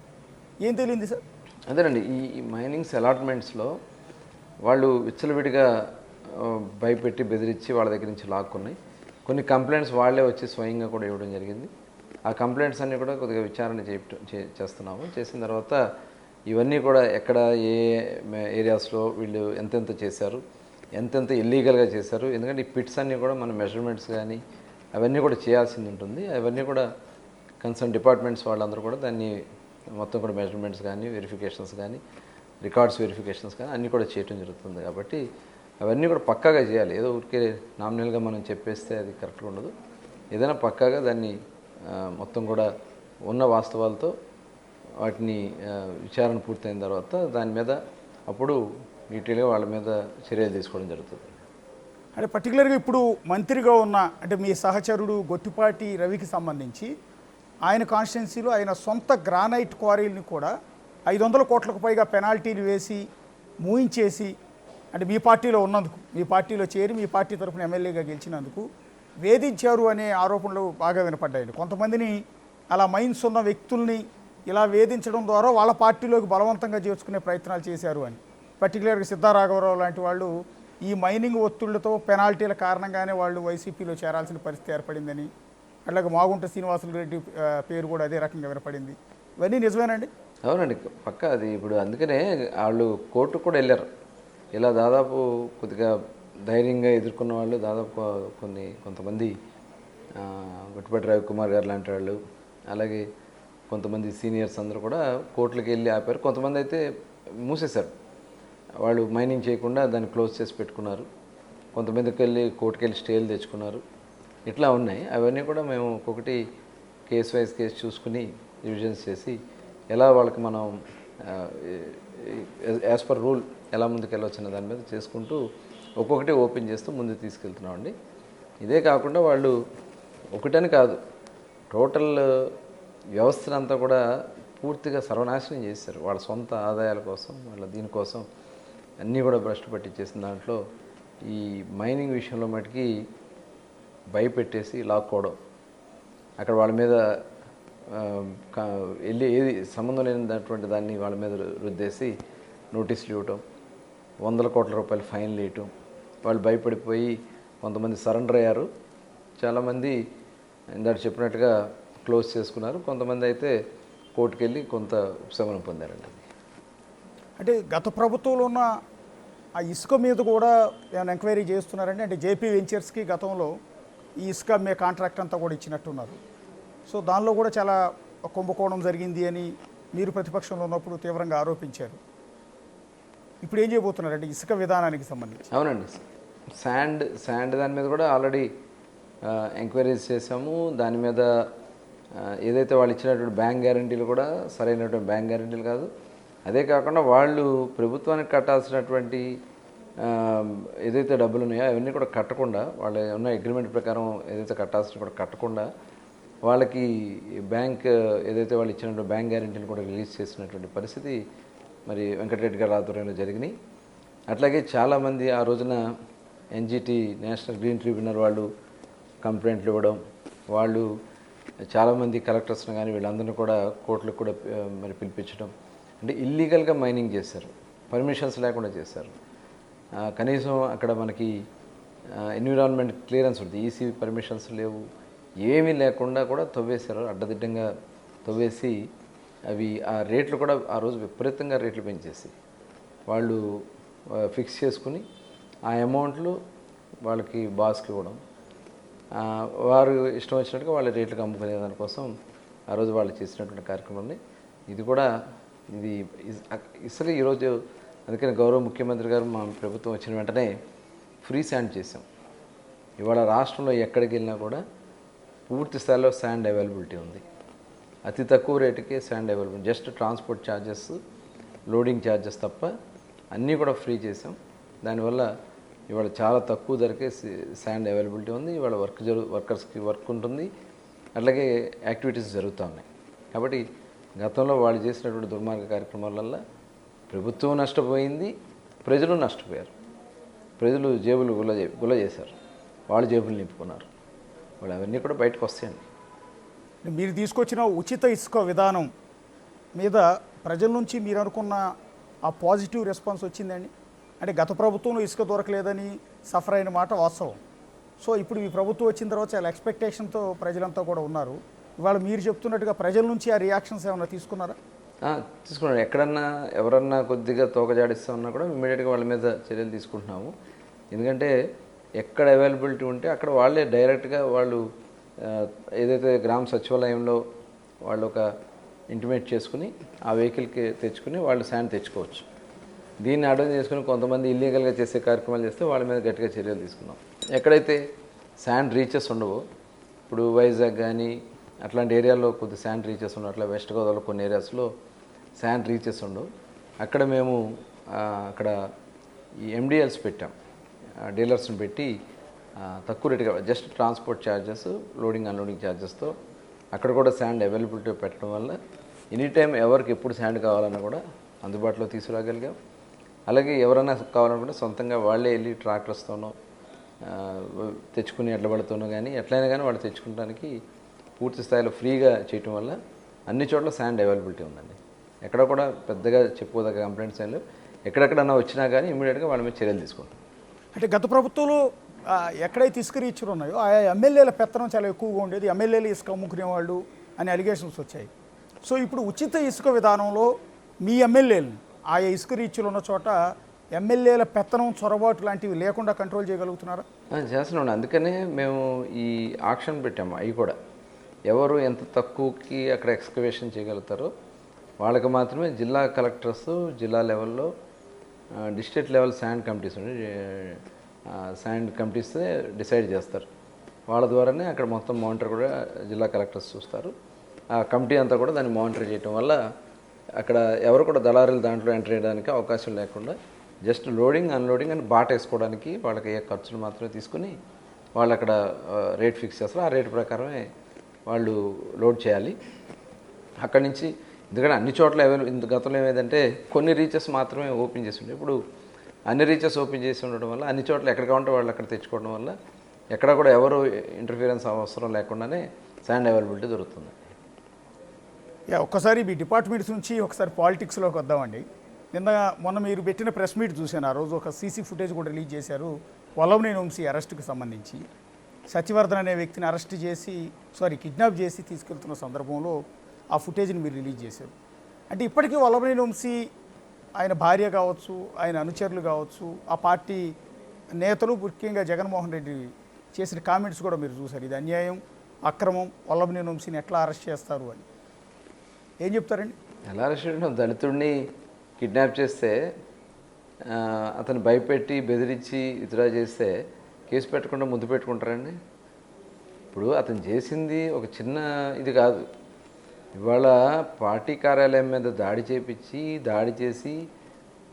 ఏం తెలియంది సార్? అదేనండి, ఈ మైనింగ్స్ అలాట్మెంట్స్లో వాళ్ళు విచ్చలవిడిగా భయపెట్టి బెదిరించి వాళ్ళ దగ్గర నుంచి లాక్కున్నాయి. కొన్ని కంప్లైంట్స్ వాళ్ళే వచ్చి స్వయంగా కూడా ఇవ్వడం జరిగింది. ఆ కంప్లైంట్స్ అన్నీ కూడా కొద్దిగా విచారణ చేస్తున్నాము. చేసిన తర్వాత ఇవన్నీ కూడా ఎక్కడ ఏ ఏరియాస్లో వీళ్ళు ఎంతెంత చేశారు, ఎంతెంత ఇల్లీగల్గా చేశారు. ఎందుకంటే ఈ పిట్స్ అన్నీ కూడా మన మెజర్మెంట్స్ కానీ అవన్నీ కూడా చేయాల్సింది ఉంటుంది. అవన్నీ కూడా కన్సర్న్ డిపార్ట్మెంట్స్ వాళ్ళందరూ కూడా దాన్ని మొత్తం కూడా మెజర్మెంట్స్ కానీ వెరిఫికేషన్స్ కానీ రికార్డ్స్ వెరిఫికేషన్స్ కానీ అన్నీ కూడా చేయడం జరుగుతుంది. కాబట్టి అవన్నీ కూడా పక్కాగా చేయాలి. ఏదో ఊరికే నామినల్గా మనం చెప్పేస్తే అది కరెక్ట్గా ఉండదు. ఏదైనా పక్కాగా దాన్ని మొత్తం కూడా ఉన్న వాస్తవాలతో వాటిని విచారణ పూర్తయిన తర్వాత దాని మీద అప్పుడు డీటెయిల్గా వాళ్ళ మీద చర్యలు తీసుకోవడం జరుగుతుంది. అంటే పర్టికులర్గా ఇప్పుడు మంత్రిగా ఉన్న అంటే మీ సహచరుడు గొట్టిపాటి రవికి సంబంధించి ఆయన కాన్స్టిట్యున్సీలో ఆయన సొంత గ్రానైట్ క్వారీలని కూడా 500 కోట్లకు పైగా పెనాల్టీలు వేసి మూయించేసి, అంటే మీ పార్టీలో ఉన్నందుకు, మీ పార్టీలో చేరి మీ పార్టీ తరఫున ఎమ్మెల్యేగా గెలిచినందుకు వేధించారు అనే ఆరోపణలు బాగా వినపడ్డాయండి. కొంతమందిని అలా మైన్స్ ఉన్న వ్యక్తుల్ని ఇలా వేధించడం ద్వారా వాళ్ళ పార్టీలోకి బలవంతంగా చేర్చుకునే ప్రయత్నాలు చేశారు అని. పర్టికులర్గా సిద్ధారాఘవరావు లాంటి వాళ్ళు ఈ మైనింగ్ ఒత్తిళ్లతో పెనాల్టీల కారణంగానే వాళ్ళు వైసీపీలో చేరాల్సిన పరిస్థితి ఏర్పడిందని, అట్లాగే మాగుంట శ్రీనివాసులు రెడ్డి పేరు కూడా అదే రకంగా వినపడింది. ఇవన్నీ నిజమేనండి? అవునండి, పక్క అది. ఇప్పుడు అందుకనే వాళ్ళు కోర్టుకు కూడా వెళ్ళారు. ఇలా దాదాపు కొద్దిగా ధైర్యంగా ఎదుర్కొన్న వాళ్ళు దాదాపు కొంతమంది గొట్టిపాటి రవికుమార్ గారు లాంటి వాళ్ళు, అలాగే కొంతమంది సీనియర్స్ అందరూ కూడా కోర్టులకు వెళ్ళి ఆపారు. కొంతమంది అయితే మూసేశారు, వాళ్ళు మైనింగ్ చేయకుండా దాన్ని క్లోజ్ చేసి పెట్టుకున్నారు. కొంతమందికి వెళ్ళి కోర్టుకు వెళ్ళి స్టేలు తెచ్చుకున్నారు. ఇట్లా ఉన్నాయి. అవన్నీ కూడా మేము ఒక్కొక్కటి కేసు వైజ్ కేసు చూసుకుని రివిజన్స్ చేసి ఎలా వాళ్ళకి మనం యాజ్ పర్ రూల్ ఎలా ముందుకు వెళ్ళొచ్చిన దాని మీద చేసుకుంటూ ఒక్కొక్కటి ఓపెన్ చేస్తూ ముందుకు తీసుకెళ్తున్నామండి. ఇదే కాకుండా వాళ్ళు ఒకటని కాదు, టోటల్ వ్యవస్థనంతా కూడా పూర్తిగా సర్వనాశనం చేశారు. వాళ్ళ సొంత ఆదాయాల కోసం, వాళ్ళ దీనికోసం అన్నీ కూడా భ్రష్టు పట్టించేసిన దాంట్లో ఈ మైనింగ్ విషయంలో మటుకి భయపెట్టేసి లాక్కోవడం, అక్కడ వాళ్ళ మీద వెళ్ళి ఏది సంబంధం లేనటువంటి దాన్ని వాళ్ళ మీద రుద్దేసి నోటీసులు ఇవ్వటం, 100 కోట్ల రూపాయలు ఫైన్లు వేయటం. వాళ్ళు భయపడిపోయి కొంతమంది సరెండర్ అయ్యారు. చాలామంది ఇందాక చెప్పినట్టుగా క్లోజ్ చేసుకున్నారు. కొంతమంది అయితే కోర్టుకు వెళ్ళి కొంత ఉపశమనం పొందారండి. అంటే గత ప్రభుత్వంలో ఉన్న ఆ ఇసుక మీద కూడా ఏమైనా ఎంక్వైరీ చేస్తున్నారండి? అంటే జేపీ వెంచర్స్కి గతంలో ఈ ఇసుక అమ్మే కాంట్రాక్ట్ అంతా కూడా ఇచ్చినట్టున్నారు. సో దానిలో కూడా చాలా కుంభకోణం జరిగింది అని మీరు ప్రతిపక్షంలో ఉన్నప్పుడు తీవ్రంగా ఆరోపించారు. ఇప్పుడు ఏం చేయబోతున్నారంటే ఇసుక విధానానికి సంబంధించి? అవునండి, శాండ్ దాని మీద కూడా ఆల్రెడీ ఎంక్వైరీస్ చేసాము. దాని మీద ఏదైతే వాళ్ళు ఇచ్చినటువంటి బ్యాంక్ గ్యారంటీలు కూడా సరైనటువంటి బ్యాంక్ గ్యారంటీలు కాదు. అదే కాకుండా వాళ్ళు ప్రభుత్వానికి కట్టాల్సినటువంటి ఏదైతే డబ్బులు ఉన్నాయో అవన్నీ కూడా కట్టకుండా, వాళ్ళ ఉన్న అగ్రిమెంట్ ప్రకారం ఏదైతే కట్టాల్సిన కూడా కట్టకుండా వాళ్ళకి బ్యాంక్ ఏదైతే వాళ్ళు ఇచ్చినటువంటి బ్యాంక్ గ్యారంటీలు కూడా రిలీజ్ చేసినటువంటి పరిస్థితి మరి వెంకటరెడ్డి గారి ఆధ్వర్యంలో జరిగినాయి. అట్లాగే చాలామంది ఆ రోజున ఎన్జిటి నేషనల్ గ్రీన్ ట్రిబ్యునల్ వాళ్ళు కంప్లైంట్లు ఇవ్వడం, వాళ్ళు చాలామంది కలెక్టర్స్ని కానీ వీళ్ళందరినీ కూడా కోర్టులకు కూడా మరి పిలిపించడం, అంటే ఇల్లీగల్గా మైనింగ్ చేశారు, పర్మిషన్స్ లేకుండా చేశారు. కనీసం అక్కడ మనకి ఎన్విరాన్మెంట్ క్లియరెన్స్ ఉంటుంది, ఈసీ పర్మిషన్స్ లేవు, ఏమీ లేకుండా కూడా తవ్వేశారు. అడ్డదిడ్డంగా తవ్వేసి అవి ఆ రేట్లు కూడా ఆ రోజు విపరీతంగా రేట్లు పెంచేసి వాళ్ళు ఫిక్స్ చేసుకుని ఆ అమౌంట్లు వాళ్ళకి బాస్కి ఇవ్వడం, వారు ఇష్టం వచ్చినట్టుగా వాళ్ళ రేట్లకు అమ్ముకునే దానికోసం ఆ రోజు వాళ్ళు చేసినటువంటి కార్యక్రమాన్ని ఇది కూడా ఇది ఇసుక ఈరోజు అందుకని గౌరవ ముఖ్యమంత్రి గారు మా ప్రభుత్వం వచ్చిన వెంటనే ఫ్రీ శాండ్ చేసాం. ఇవాళ రాష్ట్రంలో ఎక్కడికి వెళ్ళినా కూడా పూర్తి స్థాయిలో శాండ్ అవైలబిలిటీ ఉంది. అతి తక్కువ రేటుకే sand availability, just transport charges, loading charges తప్ప అన్నీ కూడా ఫ్రీ చేసాం. దానివల్ల ఇవాళ చాలా తక్కువ ధరకే శాండ్ అవైలబిలిటీ ఉంది. ఇవాళ వర్కర్స్కి వర్క్ ఉంటుంది, అట్లాగే యాక్టివిటీస్ జరుగుతూ ఉన్నాయి. కాబట్టి గతంలో వాళ్ళు చేసినటువంటి దుర్మార్గ కార్యక్రమాల వల్ల ప్రభుత్వం నష్టపోయింది, ప్రజలు నష్టపోయారు. ప్రజలు జేబులు గుల్ల చేశారు, వాళ్ళు జేబులు నింపుకున్నారు. వాళ్ళు అవన్నీ కూడా బయటకు వస్తాయండి. మీరు తీసుకొచ్చిన ఉచిత ఇసుక విధానం మీద ప్రజల నుంచి మీరు అనుకున్న ఆ పాజిటివ్ రెస్పాన్స్ వచ్చిందండి? అంటే గత ప్రభుత్వంలో ఇసుక దొరకలేదని సఫర్ అయిన మాట వాస్తవం. సో ఇప్పుడు ఈ ప్రభుత్వం వచ్చిన తర్వాత చాలా ఎక్స్పెక్టేషన్తో ప్రజలంతా కూడా ఉన్నారు. ఇవాళ మీరు చెప్తున్నట్టుగా ప్రజల నుంచి ఆ రియాక్షన్స్ ఏమైనా తీసుకున్నారా? తీసుకున్నాను. ఎక్కడన్నా ఎవరన్నా కొద్దిగా తోకజాడిస్తూ ఉన్నా కూడా ఇమ్మీడియట్గా వాళ్ళ మీద చర్యలు తీసుకుంటున్నాము. ఎందుకంటే ఎక్కడ అవైలబిలిటీ ఉంటే అక్కడ వాళ్ళే డైరెక్ట్గా వాళ్ళు ఏదైతే గ్రామ సచివాలయంలో వాళ్ళు ఒక ఇంటిమేట్ చేసుకుని ఆ వెహికల్కి తెచ్చుకుని వాళ్ళు శాండ్ తెచ్చుకోవచ్చు. దీన్ని అర్థం చేసుకుని కొంతమంది ఇల్లీగల్గా చేసే కార్యక్రమాలు చేస్తే వాళ్ళ మీద గట్టిగా చర్యలు తీసుకున్నాం. ఎక్కడైతే శాండ్ రీచెస్ ఉండవో, ఇప్పుడు వైజాగ్ కానీ అట్లాంటి ఏరియాలో కొద్ది శాండ్ రీచెస్ ఉండవు, అట్లా వెస్ట్ గోదావరిలో కొన్ని ఏరియాస్లో శాండ్ రీచెస్ ఉండవు. అక్కడ మేము అక్కడ ఈ ఎండిఎల్స్ పెట్టాం, డీలర్స్ని పెట్టి తక్కువ రేటుగా just transport charges, loading unloading ఛార్జెస్తో అక్కడ కూడా శాండ్ అవైలబిలిటీ పెట్టడం వల్ల ఎనీ టైం ఎవరికి ఎప్పుడు శాండ్ కావాలన్నా కూడా అందుబాటులో తీసుకురాగలిగాం. అలాగే ఎవరైనా కావాలనుకుంటే సొంతంగా వాళ్ళే వెళ్ళి ట్రాక్టర్స్తోనో తెచ్చుకుని ఎడ్లబడుతోనో కానీ ఎట్లయినా కానీ వాళ్ళు తెచ్చుకోవడానికి పూర్తి స్థాయిలో ఫ్రీగా చేయటం వల్ల అన్ని చోట్ల శాండ్ అవైలబిలిటీ ఉందండి. ఎక్కడ కూడా పెద్దగా చెప్పుకోదగ్గ కంప్లైంట్స్ ఏం లేవు. ఎక్కడెక్కడన్నా వచ్చినా కానీ ఇమీడియట్గా వాళ్ళ మీద చర్యలు తీసుకుంటాం. అంటే గత ప్రభుత్వంలో ఎక్కడైతే ఇసుక రీచ్లు ఉన్నాయో ఆ ఎమ్మెల్యేల పెత్తనం చాలా ఎక్కువగా ఉండేది, ఎమ్మెల్యేలు ఇసుక అమ్ముకునేవాళ్ళు అనే అలిగేషన్స్ వచ్చాయి. సో ఇప్పుడు ఉచిత ఇసుక విధానంలో మీ ఎమ్మెల్యేలు ఆయా ఇసుక రీచ్లు ఉన్న చోట ఎమ్మెల్యేల పెత్తనం, చొరబాటు లాంటివి లేకుండా కంట్రోల్ చేయగలుగుతున్నారా? చేస్తున్నాం. అందుకనే మేము ఈ ఆక్షన్ పెట్టాము. అవి కూడా ఎవరు ఎంత తక్కువకి అక్కడ ఎక్స్కవేషన్ చేయగలుగుతారో వాళ్ళకి మాత్రమే జిల్లా కలెక్టర్స్, జిల్లా లెవెల్లో డిస్ట్రిక్ట్ లెవెల్ శాండ్ కమిటీస్ ఉండి శాండ్ కమిటీస్ డిసైడ్ చేస్తారు. వాళ్ళ ద్వారానే అక్కడ మొత్తం మానిటర్ కూడా జిల్లా కలెక్టర్స్ చూస్తారు. ఆ కమిటీ అంతా కూడా దాన్ని మానిటర్ చేయడం వల్ల అక్కడ ఎవరు కూడా దళారులు దాంట్లో ఎంటర్ చేయడానికి అవకాశం లేకుండా జస్ట్ లోడింగ్, అన్లోడింగ్ అని బాట వేసుకోవడానికి వాళ్ళకి ఏ ఖర్చులు మాత్రమే తీసుకుని వాళ్ళు అక్కడ రేట్ ఫిక్స్ చేస్తారు. ఆ రేట్ ప్రకారమే వాళ్ళు లోడ్ చేయాలి. అక్కడి నుంచి ఎందుకంటే అన్ని చోట్ల గతంలో ఏమైందంటే కొన్ని రీచెస్ మాత్రమే ఓపెన్ చేసి ఉండే, ఇప్పుడు అన్ని రీచెస్ ఓపెన్ చేసి ఉండడం వల్ల అన్ని చోట్ల ఎక్కడ కావాలంటే వాళ్ళు అక్కడ తెచ్చుకోవడం వల్ల ఎక్కడ కూడా ఎవరు ఇంటర్ఫీరెన్స్ అవసరం లేకుండానే శాండ్ అవైలబిలిటీ దొరుకుతుంది. ఒక్కసారి మీ డిపార్ట్మెంట్స్ నుంచి ఒకసారి పాలిటిక్స్లోకి వద్దామండి. మొన్న మీరు పెట్టిన ప్రెస్ మీట్ చూశాను. ఆ రోజు ఒక సీసీ ఫుటేజ్ కూడా రిలీజ్ చేశారు. వల్లభనేని వంశీ అరెస్టుకు సంబంధించి సత్యవర్ధన్ అనే వ్యక్తిని కిడ్నాప్ చేసి తీసుకెళ్తున్న సందర్భంలో ఆ ఫుటేజ్ని మీరు రిలీజ్ చేశారు. అంటే ఇప్పటికీ వల్లభనేని వంశీ, ఆయన భార్య కావచ్చు, ఆయన అనుచరులు కావచ్చు, ఆ పార్టీ నేతలు, ముఖ్యంగా జగన్మోహన్ రెడ్డి చేసిన కామెంట్స్ కూడా మీరు చూశారు. ఇది అన్యాయం, అక్రమం, వల్లభనేని వంశీని ఎట్లా అరెస్ట్ చేస్తారు అని ఏం చెప్తారండి? ఎలా అరెస్ట్ చేయడం? దళితుడిని కిడ్నాప్ చేస్తే అతను భయపెట్టి బెదిరించి విత్డ్రా చేస్తే కేసు పెట్టకుండా ముద్దు పెట్టుకుంటారండి? ఇప్పుడు అతను చేసింది ఒక చిన్న ఇది కాదు. ఇవాళ పార్టీ కార్యాలయం మీద దాడి చేసి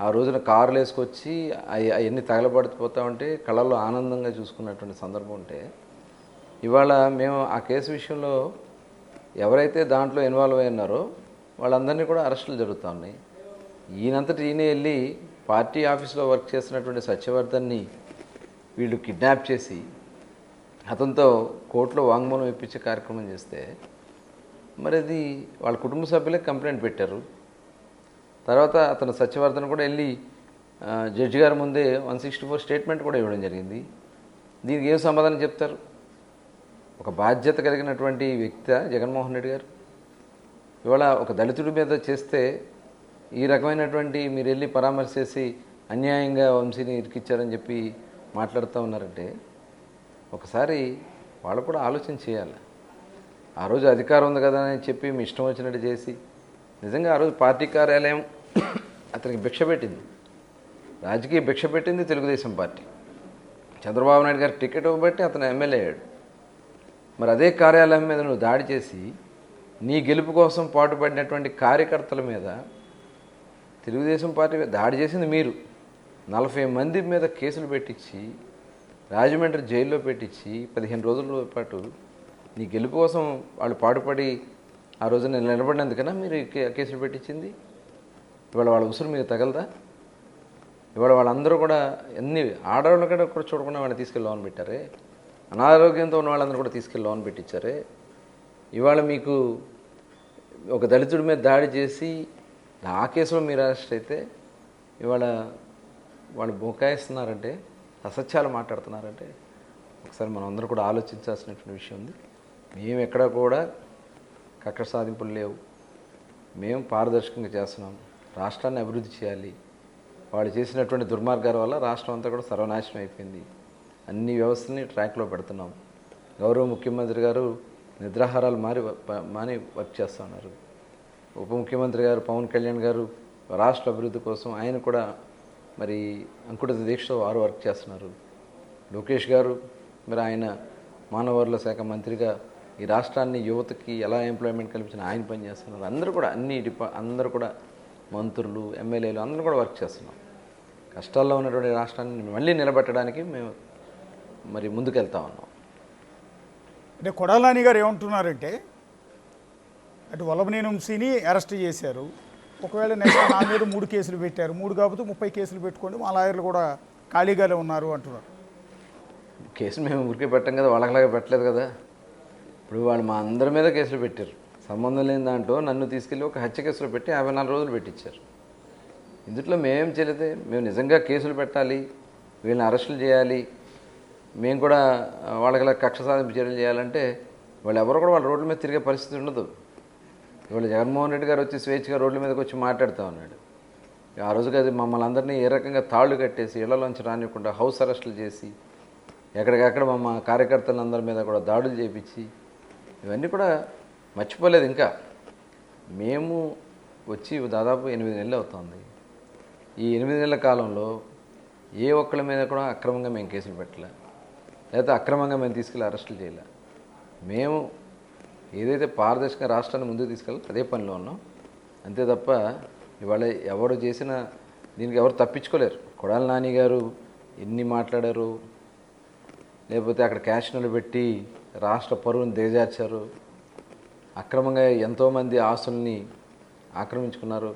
ఆ రోజున కారులు వేసుకొచ్చి అవన్నీ తగలబడిపోతా ఉంటే కళ్ళల్లో ఆనందంగా చూసుకున్నటువంటి సందర్భం ఉంటే, ఇవాళ మేము ఆ కేసు విషయంలో ఎవరైతే దాంట్లో ఇన్వాల్వ్ అయి ఉన్నారో వాళ్ళందరినీ కూడా అరెస్టులు జరుగుతూ ఉన్నాయి. ఈయనే వెళ్ళి పార్టీ ఆఫీస్లో వర్క్ చేస్తున్నటువంటి సత్యవర్ధన్ని వీళ్ళు కిడ్నాప్ చేసి అతనితో కోర్టులో వాంగ్మూలం ఇప్పించే కార్యక్రమం చేస్తే మరి అది వాళ్ళ కుటుంబ సభ్యులే కంప్లైంట్ పెట్టారు. తర్వాత అతను సత్యవర్ధన్ కూడా వెళ్ళి జడ్జి గారి ముందే 164 స్టేట్మెంట్ కూడా ఇవ్వడం జరిగింది. దీనికి ఏం సమాధానం చెప్తారు? ఒక బాధ్యత కలిగినటువంటి వ్యక్తి జగన్మోహన్ రెడ్డి గారు ఇవాళ ఒక దళితుడి మీద చేస్తే ఈ రకమైనటువంటి మీరు వెళ్ళి పరామర్శ చేసి అన్యాయంగా వంశీని ఇరికిచ్చారని చెప్పి మాట్లాడుతూ ఉన్నారంటే ఒకసారి వాళ్ళు కూడా ఆలోచన చేయాలి. ఆ రోజు అధికారం ఉంది కదా అని చెప్పి మీ ఇష్టం వచ్చినట్టు చేసి నిజంగా ఆ రోజు పార్టీ కార్యాలయం అతనికి భిక్ష పెట్టింది, రాజకీయ భిక్ష పెట్టింది తెలుగుదేశం పార్టీ. చంద్రబాబు నాయుడు గారికి టికెట్ ఇవ్వబట్టి అతను ఎమ్మెల్యే అయ్యాడు. మరి అదే కార్యాలయం మీద నువ్వు దాడి చేసి నీ గెలుపు కోసం పాటుపడినటువంటి కార్యకర్తల మీద తెలుగుదేశం పార్టీ దాడి చేసింది మీరు. 40 మంది మీద కేసులు పెట్టించి రాజమండ్రి జైల్లో పెట్టించి 15 రోజుల పాటు నీ గెలుపు కోసం వాళ్ళు పాటుపడి ఆ రోజు నేను నిలబడినందుకన్నా మీరు కేసులు పెట్టించింది? ఇవాళ వాళ్ళ ఉసురు మీకు తగలదా? ఇవాళ వాళ్ళందరూ కూడా ఎన్ని ఆడవాళ్ళు కూడా చూడకుండా వాళ్ళని తీసుకెళ్ళి లోన్ పెట్టారే, అనారోగ్యంతో ఉన్న వాళ్ళందరూ కూడా తీసుకెళ్ళి లోన్ పెట్టించారే. ఇవాళ మీకు ఒక దళితుడి మీద దాడి చేసి ఆ కేసులో మీరు అరెస్ట్ అయితే ఇవాళ వాళ్ళు బుకాయిస్తున్నారంటే, అసత్యాలు మాట్లాడుతున్నారంటే ఒకసారి మనం అందరూ కూడా ఆలోచించాల్సినటువంటి విషయం ఉంది. మేము ఎక్కడా కూడా కక్ష సాధింపులు లేవు. మేము పారదర్శకంగా చేస్తున్నాం. రాష్ట్రాన్ని అభివృద్ధి చేయాలి. వాళ్ళు చేసినటువంటి దుర్మార్గాల వల్ల రాష్ట్రం అంతా కూడా సర్వనాశనం అయిపోయింది. అన్ని వ్యవస్థల్ని ట్రాక్లో పెడుతున్నాం. గౌరవ ముఖ్యమంత్రి గారు నిద్రాహారాలు మాని వర్క్ చేస్తూ ఉన్నారు. ఉప ముఖ్యమంత్రి గారు పవన్ కళ్యాణ్ గారు రాష్ట్ర అభివృద్ధి కోసం ఆయన కూడా మరి అంకుఠిత దీక్షతో వారు వర్క్ చేస్తున్నారు. లోకేష్ గారు మరి ఆయన మానవ వనరుల శాఖ మంత్రిగా ఈ రాష్ట్రాన్ని యువతకి ఎలా ఎంప్లాయ్మెంట్ కల్పించిన ఆయన పనిచేస్తున్నారు. అందరూ కూడా అందరూ కూడా మంత్రులు, ఎమ్మెల్యేలు అందరూ కూడా వర్క్ చేస్తున్నాం. కష్టాల్లో ఉన్నటువంటి రాష్ట్రాన్ని మళ్ళీ నిలబెట్టడానికి మేము మరి ముందుకెళ్తా ఉన్నాం. అంటే కొడాలి నాని గారు ఏమంటున్నారంటే, అటు వల్లభనేని వంశీని అరెస్ట్ చేశారు, ఒకవేళ నెక్స్ట్ నా మీద 3 కేసులు పెట్టారు, 3 కాకపోతే 30 కేసులు పెట్టుకోండి, మా లాయర్లు కూడా ఖాళీగానే ఉన్నారు అంటున్నారు. కేసు మేము ఊరికే పెట్టాం కదా, వాళ్ళకిలాగా పెట్టలేదు కదా. ఇప్పుడు వాళ్ళు మా అందరి మీద కేసులు పెట్టారు. సంబంధం లేని దాంట్లో నన్ను తీసుకెళ్ళి ఒక హత్య కేసులో పెట్టి 54 రోజులు పెట్టించారు. ఇందులో మేమేం చేయలేదే. మేము నిజంగా కేసులు పెట్టాలి, వీళ్ళని అరెస్టులు చేయాలి, మేము కూడా వాళ్ళకి కక్ష సాధింపు చర్యలు చేయాలంటే వాళ్ళు ఎవరు కూడా వాళ్ళ రోడ్ల మీద తిరిగే పరిస్థితి ఉండదు. ఇవాళ జగన్మోహన్ రెడ్డి గారు వచ్చి స్వేచ్ఛగా రోడ్ల మీదకి వచ్చి మాట్లాడుతూ ఉన్నాడు. ఆ రోజుకి అది మమ్మల్ని అందరినీ ఏ రకంగా తాళ్ళు కట్టేసి ఇళ్లలోంచి రానివ్వకుండా హౌస్ అరెస్టులు చేసి ఎక్కడికక్కడ మా కార్యకర్తలందరి మీద కూడా దాడులు చేయించి ఇవన్నీ కూడా మర్చిపోలేదు. ఇంకా మేము వచ్చి దాదాపు 8 నెలలు అవుతుంది. ఈ 8 నెలల కాలంలో ఏ ఒక్కళ్ళ మీద కూడా అక్రమంగా మేము కేసులు పెట్టలే, లేకపోతే అక్రమంగా మేము తీసుకెళ్ళి అరెస్టులు చేయలే. మేము ఏదైతే పారదర్శకంగా రాష్ట్రాన్ని ముందుకు తీసుకెళ్ళాలి అదే పనిలో ఉన్నాం. అంతే తప్ప ఇవాళ ఎవరు చేసిన దీనికి ఎవరు తప్పించుకోలేరు. కొడాలి నాని గారు ఎన్ని మాట్లాడారు, లేకపోతే అక్కడ క్యాష్నలు పెట్టి రాష్ట్ర పరువుని దిగజార్చారు, అక్రమంగా ఎంతోమంది ఆస్తుల్ని ఆక్రమించుకున్నారు,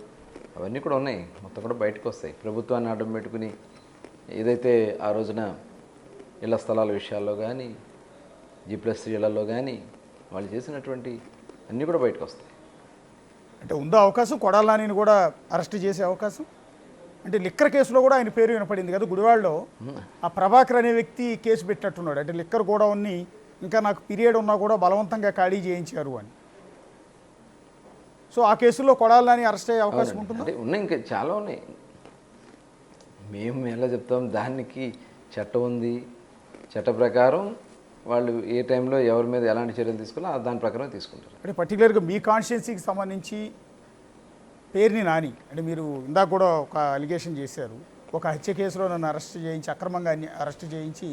అవన్నీ కూడా ఉన్నాయి. మొత్తం కూడా బయటకు వస్తాయి. ప్రభుత్వాన్ని అడ్డం పెట్టుకుని ఏదైతే ఆ రోజున ఇళ్ల స్థలాల విషయాల్లో కానీ G+3 ఇళ్లలో కానీ వాళ్ళు చేసినటువంటి అన్నీ కూడా బయటకు వస్తాయి. అంటే ఉందో అవకాశం కొడాలి నానిని కూడా అరెస్ట్ చేసే అవకాశం? అంటే లిక్కర్ కేసులో కూడా ఆయన పేరు వినపడింది కదా, గుడివాడలో ఆ ప్రభాకర్ అనే వ్యక్తి కేసు పెట్టినట్టున్నాడు. అంటే లిక్కర్ కూడా ఉన్ని ఇంకా నాకు పీరియడ్ ఉన్నా కూడా బలవంతంగా ఖాళీ చేయించారు అని. సో ఆ కేసులో కొడాలి నాని అరెస్ట్ అయ్యే అవకాశం ఉంటుంది. అంటే ఉన్నాయి, ఇంకా చాలా ఉన్నాయి. మేము ఎలా చెప్తాం, దానికి చట్టం ఉంది. చట్ట ప్రకారం వాళ్ళు ఏ టైంలో ఎవరి మీద ఎలాంటి చర్యలు తీసుకోవాలో దాని ప్రకారం తీసుకుంటారు. అంటే పర్టికులర్గా మీ కాన్స్టిట్యున్సీకి సంబంధించి పేరుని నాని, అంటే మీరు ఇందాక కూడా ఒక అలిగేషన్ చేశారు, ఒక హత్య కేసులో నన్ను అరెస్ట్ చేయించి అక్రమంగా అరెస్ట్ చేయించి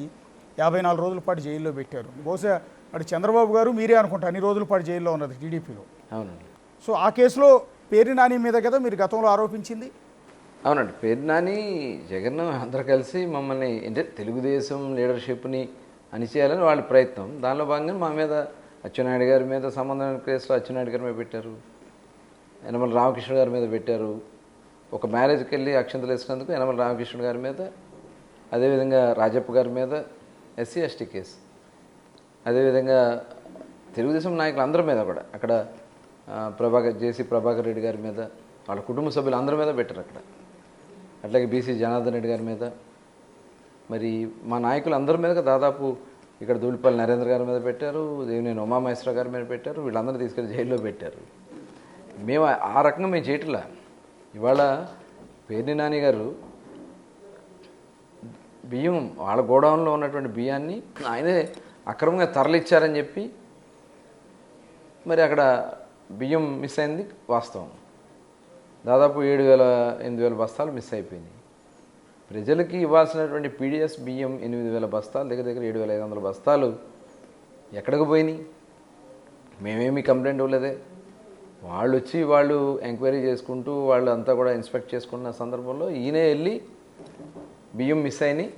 54 రోజుల పాటు జైల్లో పెట్టారు. బహుశా అటు చంద్రబాబు గారు మీరే అనుకుంటా అన్ని రోజుల పాటు జైల్లో ఉన్నది టీడీపీలో. అవునండి. సో ఆ కేసులో పేరు నాని మీద కదా మీరు గతంలో ఆరోపించింది? అవునండి. పేరు నాని జగన్ అందరూ కలిసి మమ్మల్ని అంటే తెలుగుదేశం లీడర్షిప్ని అణిచేయాలని వాళ్ళ ప్రయత్నం. దానిలో భాగంగా మా మీద అచ్చెన్నాయుడు గారి మీద సంబంధమైన కేసులో అచ్చెన్నాయుడు గారి మీద పెట్టారు, యనమల రామకృష్ణ గారి మీద పెట్టారు. ఒక మ్యారేజ్కి వెళ్ళి అక్షంతలు వేసినందుకు యనమల రామకృష్ణ గారి మీద, అదేవిధంగా రాజప్ప గారి మీద SC/ST కేసు, అదేవిధంగా తెలుగుదేశం నాయకులు అందరి మీద కూడా అక్కడ జేసీ ప్రభాకర్ రెడ్డి గారి మీద, వాళ్ళ కుటుంబ సభ్యులు అందరి మీద పెట్టారు అక్కడ. అట్లాగే BC జనార్దన్ రెడ్డి గారి మీద, మరి మా నాయకులు అందరి మీద దాదాపు ఇక్కడ దూళిపల్లి నరేంద్ర గారి మీద పెట్టారు, దేవినేని ఉమామహేశ్వర గారి మీద పెట్టారు. వీళ్ళందరూ తీసుకెళ్ళి జైల్లో పెట్టారు. మేము ఆ రకంగా మేము చేయట్లా. ఇవాళ పేర్ని నాని గారు బియ్యం వాళ్ళ గోడౌన్లో ఉన్నటువంటి బియ్యాన్ని ఆయనే అక్రమంగా తరలిచ్చారని చెప్పి మరి అక్కడ బియ్యం మిస్ అయింది వాస్తవం. దాదాపు 7,000-8,000 బస్తాలు మిస్ అయిపోయినాయి. ప్రజలకి ఇవ్వాల్సినటువంటి PDS బియ్యం 8,000 బస్తాలు, దగ్గర 7,500 బస్తాలు ఎక్కడికి పోయినాయి? మేమేమి కంప్లైంట్ ఇవ్వలేదే. వాళ్ళు వచ్చి వాళ్ళు ఎంక్వైరీ చేసుకుంటూ వాళ్ళు అంతా కూడా ఇన్స్పెక్ట్ చేసుకున్న సందర్భంలో ఈయనే వెళ్ళి బియ్యం మిస్ అయినాయి,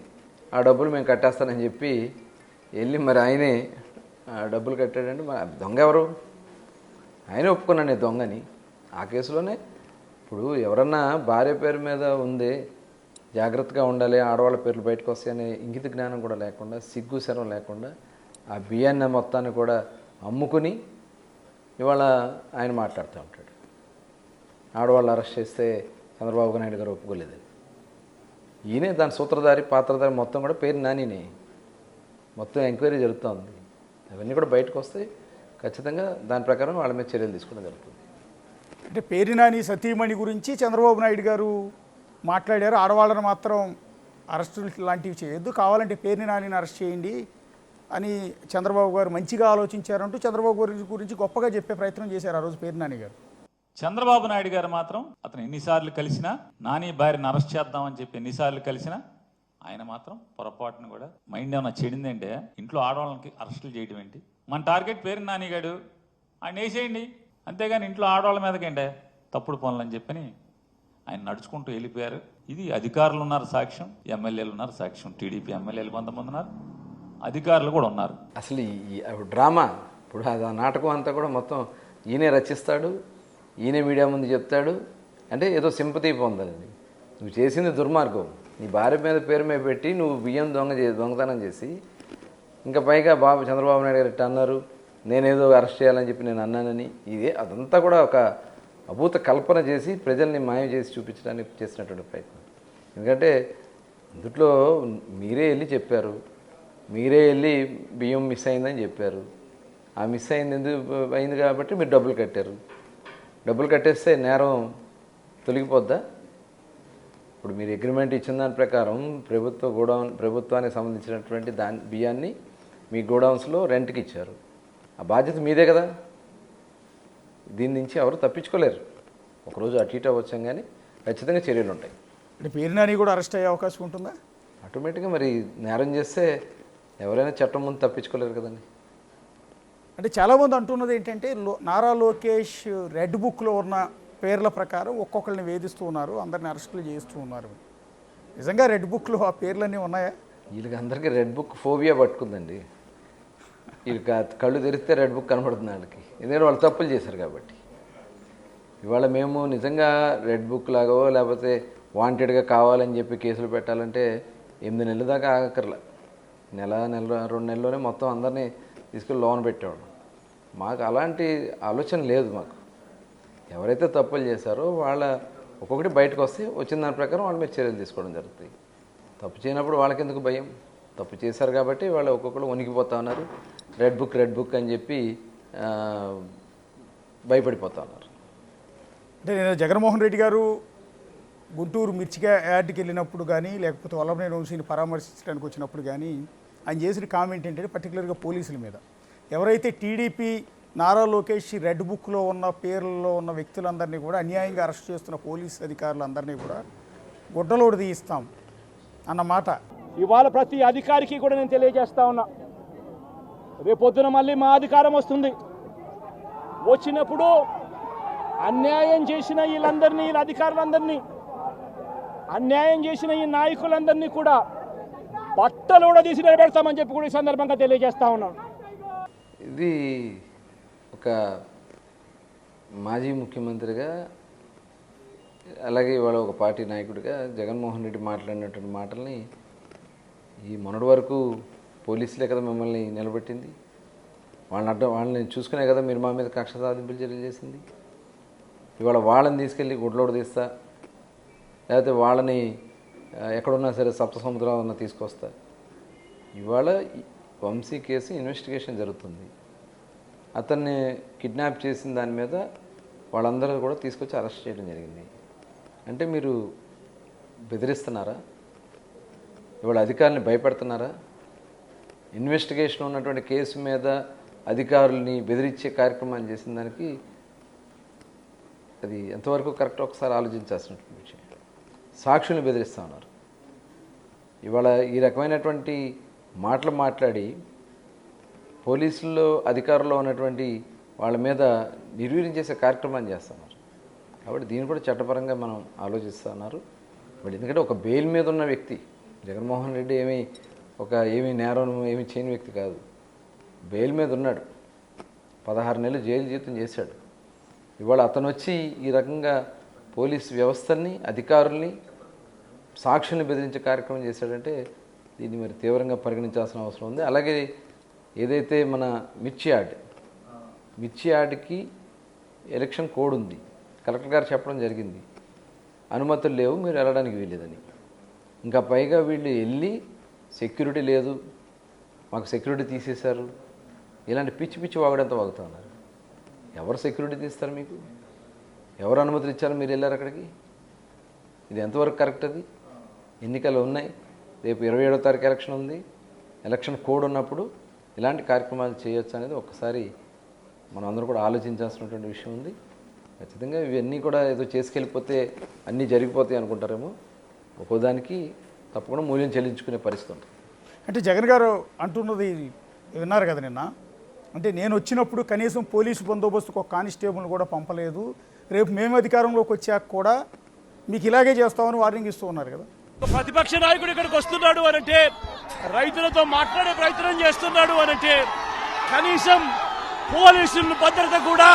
ఆ డబ్బులు మేము కట్టేస్తానని చెప్పి వెళ్ళి మరి ఆయనే డబ్బులు కట్టాడంటే మరి దొంగ ఎవరు? ఆయన ఒప్పుకున్నాను నేను దొంగని. ఆ కేసులోనే ఇప్పుడు ఎవరన్నా భార్య పేరు మీద ఉంది, జాగ్రత్తగా ఉండాలి, ఆడవాళ్ళ పేర్లు బయటకు వస్తాయనే ఇంగిత జ్ఞానం కూడా లేకుండా, సిగ్గు శరం లేకుండా ఆ బియ్యాన్ని మొత్తాన్ని కూడా అమ్ముకుని ఇవాళ ఆయన మాట్లాడుతూ ఉంటాడు. ఆడవాళ్ళు అరెస్ట్ చేస్తే చంద్రబాబు నాయుడు గారు ఒప్పుకోలేదని. ఈయనే దాని సూత్రధారి, పాత్రధారి మొత్తం కూడా పేరు నానినే. మొత్తం ఎంక్వైరీ జరుగుతూ. అవన్నీ కూడా బయటకు వస్తాయి. ఖచ్చితంగా దాని ప్రకారం వాళ్ళ మీద చర్యలు తీసుకోవడం జరుగుతుంది. అంటే పేరు నాని సతీమణి గురించి చంద్రబాబు నాయుడు గారు మాట్లాడారు. ఆడవాళ్ళని మాత్రం అరెస్టులు లాంటివి చేయొద్దు, కావాలంటే పేరు నానిని అరెస్ట్ చేయండి అని చంద్రబాబు గారు మంచిగా ఆలోచించారంటూ చంద్రబాబు గారి గురించి గొప్పగా చెప్పే ప్రయత్నం చేశారు ఆ రోజు పేరు నాని గారు. చంద్రబాబు నాయుడు గారు మాత్రం అతను ఎన్నిసార్లు కలిసినా, నాని భార్యను అరెస్ట్ చేద్దామని చెప్పి ఎన్నిసార్లు కలిసినా ఆయన మాత్రం పొరపాటును కూడా మైండ్ ఏమన్నా చెడిందంటే ఇంట్లో ఆడవాళ్ళకి అరెస్టులు చేయడం ఏంటి? మన టార్గెట్ పేరు నానిగాడు, ఆయన వేసేయండి, అంతేగాని ఇంట్లో ఆడవాళ్ళ మీదకండి తప్పుడు పనులు అని చెప్పని ఆయన నడుచుకుంటూ వెళ్ళిపోయారు. ఇది అధికారులు ఉన్నారు సాక్ష్యం, ఎమ్మెల్యేలు ఉన్నారు సాక్ష్యం. టీడీపీ ఎమ్మెల్యేలు కొంతమంది ఉన్నారు, అధికారులు కూడా ఉన్నారు. అసలు ఈ డ్రామా ఇప్పుడు అది ఆ నాటకం అంతా కూడా మొత్తం ఈయనే రచిస్తాడు, ఈయనే మీడియా ముందు చెప్తాడు. అంటే ఏదో సింపతి పొందాలి. నువ్వు చేసింది దుర్మార్గం. నీ భార్య మీద పేరు మీద పెట్టి నువ్వు బియ్యం దొంగతనం చేసి, ఇంకా పైగా చంద్రబాబు నాయుడు గారు ఇట్లా అన్నారు, నేనేదో అరెస్ట్ చేయాలని చెప్పి నేను అన్నానని, అదంతా కూడా ఒక అభూత కల్పన చేసి ప్రజల్ని మాయం చేసి చూపించడానికి చేసినటువంటి ప్రయత్నం. ఎందుకంటే అందుట్లో మీరే వెళ్ళి చెప్పారు, మీరే వెళ్ళి బియ్యం మిస్ అయిందని చెప్పారు. ఆ మిస్ అయింది కాబట్టి మీరు డబ్బులు కట్టారు. డబ్బులు కట్టేస్తే నేరం తొలగిపోద్దా? ఇప్పుడు మీరు అగ్రిమెంట్ ఇచ్చిన దాని ప్రకారం ప్రభుత్వానికి సంబంధించినటువంటి బియ్యాన్ని మీ గోడౌన్స్లో రెంట్కి ఇచ్చారు. ఆ బాధ్యత మీదే కదా. దీని నుంచి ఎవరు తప్పించుకోలేరు. ఒకరోజు అటు ఇటు అవ్వచ్చాం కానీ ఖచ్చితంగా చర్యలు ఉంటాయి. అంటే పేరు నాని కూడా అరెస్ట్ అయ్యే అవకాశం ఉంటుందా? ఆటోమేటిక్గా మరి నేరం చేస్తే ఎవరైనా చట్టం ముందు తప్పించుకోలేరు కదండి. అంటే చాలామంది అంటున్నది ఏంటంటే నారా లోకేష్ రెడ్ బుక్లో ఉన్న పేర్ల ప్రకారం ఒక్కొక్కరిని వేధిస్తూ ఉన్నారు, అందరిని అరెస్టులు చేస్తూ ఉన్నారు. నిజంగా రెడ్ బుక్లో ఆ పేర్లన్నీ ఉన్నాయా? వీళ్ళకి అందరికీ రెడ్ బుక్ ఫోబియా పట్టుకుందండి. వీళ్ళకి కళ్ళు తెరిస్తే రెడ్ బుక్ కనబడుతుంది వాళ్ళకి. ఎందుకంటే వాళ్ళు తప్పులు చేశారు కాబట్టి. ఇవాళ మేము నిజంగా రెడ్ బుక్ లాగో లేకపోతే వాంటెడ్గా కావాలని చెప్పి కేసులు పెట్టాలంటే 8 నెలల దాకా ఆగక్కర్లా. నెల 2 నెలల్లోనే మొత్తం అందరినీ తీసుకెళ్ళి లోన్ పెట్టేవాడు. మాకు అలాంటి ఆలోచన లేదు. మాకు ఎవరైతే తప్పులు చేశారో వాళ్ళ ఒక్కొక్కటి బయటకు వస్తే వచ్చిన దాని ప్రకారం వాళ్ళ మీద చర్యలు తీసుకోవడం జరుగుతుంది. తప్పు చేయనప్పుడు వాళ్ళకెందుకు భయం? తప్పు చేశారు కాబట్టి వాళ్ళు ఒక్కొక్కరు వణికిపోతా ఉన్నారు. రెడ్ బుక్ అని చెప్పి భయపడిపోతా ఉన్నారు. అంటే నేను జగన్మోహన్ రెడ్డి గారు గుంటూరు మిర్చిగా యార్డ్కి వెళ్ళినప్పుడు కానీ లేకపోతే వల్లభనేని వంశీని పరామర్శించడానికి వచ్చినప్పుడు కానీ ఆయన చేసిన కామెంట్ ఏంటంటే పర్టికులర్గా పోలీసుల మీద, ఎవరైతే టీడీపీ నారా లోకేష్ రెడ్ బుక్లో ఉన్న పేర్లలో ఉన్న వ్యక్తులందరినీ కూడా అన్యాయంగా అరెస్ట్ చేస్తున్న పోలీస్ అధికారులందరినీ కూడా గుడ్డలోడు తీయిస్తాం అన్నమాట. ఇవాళ ప్రతి అధికారికి కూడా నేను తెలియజేస్తా ఉన్నా, రేపొద్దున మళ్ళీ మా అధికారం వస్తుంది. వచ్చినప్పుడు అన్యాయం చేసిన వీళ్ళందరినీ, వీళ్ళ అధికారులందరినీ, అన్యాయం చేసిన ఈ నాయకులందరినీ కూడా బట్టలు కూడా తీసి నిలబెడతామని చెప్పి కూడా ఈ సందర్భంగా తెలియజేస్తా ఉన్నాను. ఇది ఒక మాజీ ముఖ్యమంత్రిగా అలాగే ఇవాళ ఒక పార్టీ నాయకుడిగా జగన్మోహన్ రెడ్డి మాట్లాడినటువంటి మాటల్ని ఈ మొన్నటి వరకు పోలీసులే కదా మిమ్మల్ని నిలబెట్టింది. వాళ్ళని చూసుకునే కదా మీరు మా మీద కక్ష సాధింపులు చర్యలు చేసింది. ఇవాళ వాళ్ళని తీసుకెళ్ళి గుడ్లోడు తీస్తా, లేకపోతే వాళ్ళని ఎక్కడున్నా సరే సప్త సముద్రాలన్నా తీసుకొస్తా. ఇవాళ వంశీ కేసు ఇన్వెస్టిగేషన్ జరుగుతుంది. అతన్ని కిడ్నాప్ చేసిన దాని మీద వాళ్ళందరూ కూడా తీసుకొచ్చి అరెస్ట్ చేయడం జరిగింది. అంటే మీరు బెదిరిస్తున్నారా? ఇవాళ అధికారులని భయపెడుతున్నారా? ఇన్వెస్టిగేషన్ ఉన్నటువంటి కేసు మీద అధికారుల్ని బెదిరించే కార్యక్రమాన్ని చేసిన దానికి అది ఎంతవరకు కరెక్ట్ ఒకసారి ఆలోచించాల్సినటువంటి విషయం. సాక్షుల్ని బెదిరిస్తూ ఉన్నారు. ఇవాళ ఈ రకమైనటువంటి మాటలు మాట్లాడి పోలీసుల్లో అధికారుల్లో ఉన్నటువంటి వాళ్ళ మీద నిర్వీర్యం చేసే కార్యక్రమాన్ని చేస్తున్నారు. కాబట్టి దీన్ని కూడా చట్టపరంగా మనం ఆలోచిస్తున్నారు. బట్ ఎందుకంటే ఒక బెయిల్ మీద ఉన్న వ్యక్తి జగన్మోహన్ రెడ్డి ఏమీ నేరం చేయని వ్యక్తి కాదు. బెయిల్ మీద ఉన్నాడు. 16 నెలలు జైలు జీతం చేశాడు. ఇవాళ అతను వచ్చి ఈ రకంగా పోలీస్ వ్యవస్థని, అధికారుల్ని, సాక్షుల్ని బెదిరించే కార్యక్రమం చేశాడంటే దీన్ని మరి తీవ్రంగా పరిగణించాల్సిన అవసరం ఉంది. అలాగే ఏదైతే మన మిర్చి యార్డ్కి ఎలక్షన్ కోడ్ ఉంది, కలెక్టర్ గారు చెప్పడం జరిగింది, అనుమతులు లేవు, మీరు వెళ్ళడానికి వీలేదని. ఇంకా పైగా వీళ్ళు వెళ్ళి సెక్యూరిటీ లేదు, మాకు సెక్యూరిటీ తీసేశారు, ఇలాంటి పిచ్చి పిచ్చి వాగడంతో వాగుతూ ఉన్నారు. ఎవరు సెక్యూరిటీ తీస్తారు మీకు? ఎవరు అనుమతులు ఇచ్చారో మీరు వెళ్ళారు అక్కడికి? ఇది ఎంతవరకు కరెక్ట్? అది ఎన్నికలు ఉన్నాయి, రేపు 27వ తారీఖు ఎలక్షన్ ఉంది, ఎలక్షన్ కోడ్ ఉన్నప్పుడు ఇలాంటి కార్యక్రమాలు చేయొచ్చు అనేది ఒక్కసారి మనం అందరూ కూడా ఆలోచించాల్సినటువంటి విషయం ఉంది. ఖచ్చితంగా ఇవన్నీ కూడా ఏదో చేసుకెళ్ళిపోతే అన్నీ జరిగిపోతాయి అనుకుంటారేమో, ఒక్కోదానికి తప్పకుండా మూల్యం చెల్లించుకునే పరిస్థితి ఉంటుంది. అంటే జగన్ గారు అంటున్నది విన్నారు కదా నిన్న, అంటే నేను వచ్చినప్పుడు కనీసం పోలీసు బందోబస్తుకు ఒక కానిస్టేబుల్ కూడా పంపలేదు, రేపు మేము అధికారంలోకి వచ్చాక కూడా మీకు ఇలాగే చేస్తామని వార్నింగ్ ఇస్తూ ఉన్నారు కదా. ప్రతిపక్ష నాయకుడు ఇక్కడికి వస్తున్నాడు అనంటే, రైతులతో మాట్లాడే ప్రయత్నం చేస్తున్నాడు అనంటే కనీసం పోలీసుల భద్రత కూడా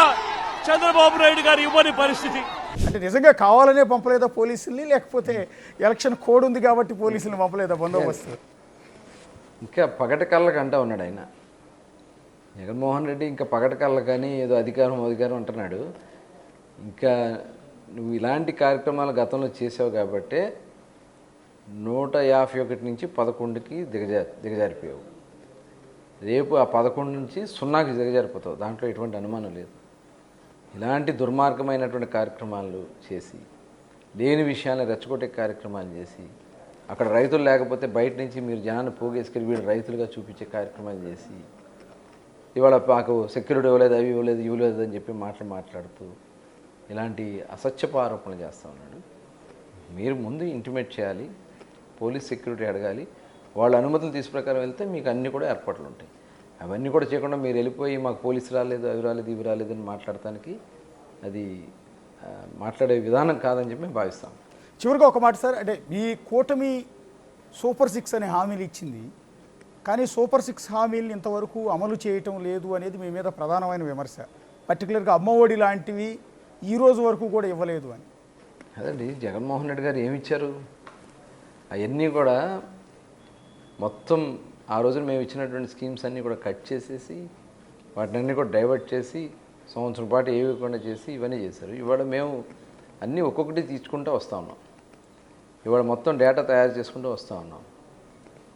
చంద్రబాబు నాయుడు గారు ఇవ్వని పరిస్థితి. అంటే నిజంగా కావాలనే పంపలేదా పోలీసుల్ని, లేకపోతే ఎలక్షన్ కోడ్ ఉంది కాబట్టి పోలీసుల్ని పంపలేదా బందోబస్తు? ఇంకా పగటి కళ్ళకి అంటూ ఉన్నాడు ఆయన, జగన్మోహన్ రెడ్డి ఇంకా పగటి కళ్ళ కానీ ఏదో అధికారం అంటున్నాడు. ఇంకా నువ్వు ఇలాంటి కార్యక్రమాలు గతంలో చేసావు కాబట్టే 151 నుంచి 11కి దిగజారిపోయావు. రేపు ఆ 11 నుంచి 0కి దిగజారిపోతావు, దాంట్లో ఎటువంటి అనుమానం లేదు. ఇలాంటి దుర్మార్గమైనటువంటి కార్యక్రమాలు చేసి, లేని విషయాన్ని రెచ్చగొట్టే కార్యక్రమాలు చేసి, అక్కడ రైతులు లేకపోతే బయట నుంచి మీరు జనాన్ని పోగేసుకెళ్ళి వీళ్ళు రైతులుగా చూపించే కార్యక్రమాలు చేసి, ఇవాళ మాకు సెక్యూరిటీ ఇవ్వలేదు, అవి ఇవ్వలేదు అని చెప్పి మాట్లాడుతూ ఇలాంటి అసత్యపు ఆరోపణలు చేస్తూ ఉన్నాడు. మీరు ముందు ఇంటిమేట్ చేయాలి, పోలీస్ సెక్యూరిటీ అడగాలి, వాళ్ళ అనుమతులు తీసు ప్రకారం వెళ్తే మీకు అన్నీ కూడా ఏర్పాట్లు ఉంటాయి. అవన్నీ కూడా చేయకుండా మీరు వెళ్ళిపోయి మాకు పోలీసు రాలేదు, అవి రాలేదు, ఇవి రాలేదు అని మాట్లాడటానికి అది మాట్లాడే విధానం కాదని చెప్పి మేము భావిస్తాం. చివరిగా ఒక మాట సార్, అంటే ఈ కూటమి సూపర్ 6 అనే హామీలు ఇచ్చింది, కానీ సూపర్ 6 హామీలు ఇంతవరకు అమలు చేయటం లేదు అనేది మీ మీద ప్రధానమైన విమర్శ. పర్టికులర్గా అమ్మఒడి లాంటివి ఈ రోజు వరకు కూడా ఇవ్వలేదు అని. అదండి, జగన్మోహన్ రెడ్డి గారు ఏమి ఇచ్చారు? అవన్నీ కూడా మొత్తం ఆ రోజున మేము ఇచ్చినటువంటి స్కీమ్స్ అన్నీ కూడా కట్ చేసేసి, వాటిని కూడా డైవర్ట్ చేసి, సంవత్సరం పాటు ఏవి ఇవ్వకుండా చేసి ఇవన్నీ చేశారు. ఇవాళ మేము అన్నీ ఒక్కొక్కటి తీసుకుంటూ వస్తూ ఉన్నాం. ఇవాళ మొత్తం డేటా తయారు చేసుకుంటూ వస్తూ ఉన్నాం.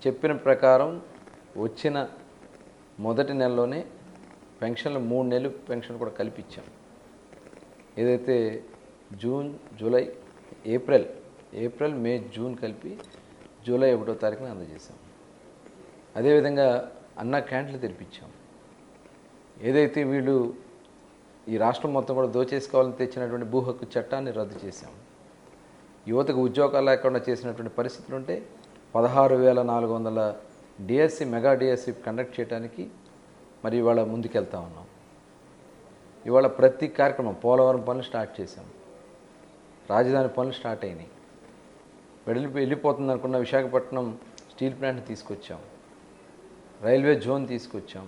చెప్పిన ప్రకారం వచ్చిన మొదటి నెలలోనే పెన్షన్లు 3 నెలలు పెన్షన్ కూడా కల్పించాం. ఏదైతే జూన్, జూలై, ఏప్రిల్, మే, జూన్ కలిపి జూలై 1వ తారీఖున అందజేశాం. అదేవిధంగా అన్న క్యాంటీన్లు తెరిపించాం. ఏదైతే వీళ్ళు ఈ రాష్ట్రం మొత్తం కూడా దోచేసుకోవాలని తెచ్చినటువంటి భూ హక్కు చట్టాన్ని రద్దు చేశాం. యువతకు ఉద్యోగాలు లేకుండా చేసినటువంటి పరిస్థితులు ఉంటే 16,400 డిఎస్సి, మెగా డిఎస్సి కండక్ట్ చేయడానికి మరి ఇవాళ ముందుకెళ్తా ఉన్నాం. ఇవాళ ప్రతి కార్యక్రమం, పోలవరం పనులు స్టార్ట్ చేశాం, రాజధాని పనులు స్టార్ట్ అయినాయి, వెళ్ళిపోతుంది అనుకున్న విశాఖపట్నం స్టీల్ ప్లాంట్ తీసుకొచ్చాం, రైల్వే జోన్ తీసుకొచ్చాం,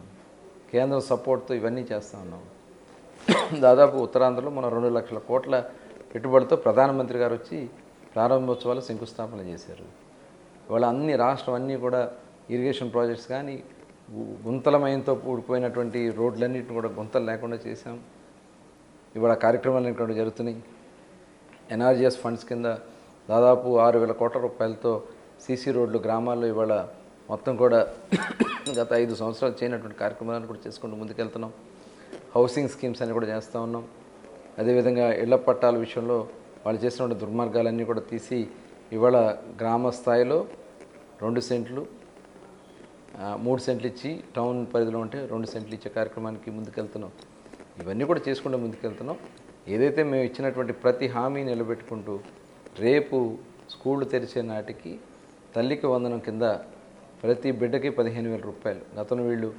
కేంద్రం సపోర్ట్తో ఇవన్నీ చేస్తూ ఉన్నాం. దాదాపు ఉత్తరాంధ్రలో మన 2 లక్షల కోట్ల పెట్టుబడితో ప్రధానమంత్రి గారు వచ్చి ప్రారంభోత్సవాలు శంకుస్థాపన చేశారు. ఇవాళ రాష్ట్రం అన్నీ కూడా ఇరిగేషన్ ప్రాజెక్ట్స్ కానీ, గుంతలమయంతో కూడిపోయినటువంటి రోడ్లన్నింటిని కూడా గుంతలు లేకుండా చేశాం. ఇవాళ కార్యక్రమాలు ఇక్కడ జరుగుతున్నాయి. ఎన్ఆర్జీఎస్ ఫండ్స్ కింద దాదాపు 6,000 కోట్ల రూపాయలతో సీసీ రోడ్లు గ్రామాల్లో ఇవాళ మొత్తం కూడా గత 5 సంవత్సరాలు చేయనటువంటి కార్యక్రమాలను కూడా చేసుకుంటూ ముందుకెళ్తున్నాం. హౌసింగ్ స్కీమ్స్ అన్నీ కూడా చేస్తూ ఉన్నాం. అదేవిధంగా ఇళ్ల పట్టాల విషయంలో వాళ్ళు చేసినటువంటి దుర్మార్గాలన్నీ కూడా తీసి ఇవాళ గ్రామ స్థాయిలో 2 సెంట్లు, 3 సెంట్లు ఇచ్చి, టౌన్ పరిధిలో ఉంటే 2 సెంట్లు ఇచ్చే కార్యక్రమానికి ముందుకెళ్తున్నాం. ఇవన్నీ కూడా చేసుకుంటూ ముందుకెళ్తున్నాం. ఏదైతే మేము ఇచ్చినటువంటి ప్రతి హామీ నిలబెట్టుకుంటూ రేపు స్కూళ్ళు తెరిచే నాటికి తల్లికి వందనం కింద ప్రతి బిడ్డకి 15,000 రూపాయలు. గతంలో వీళ్ళు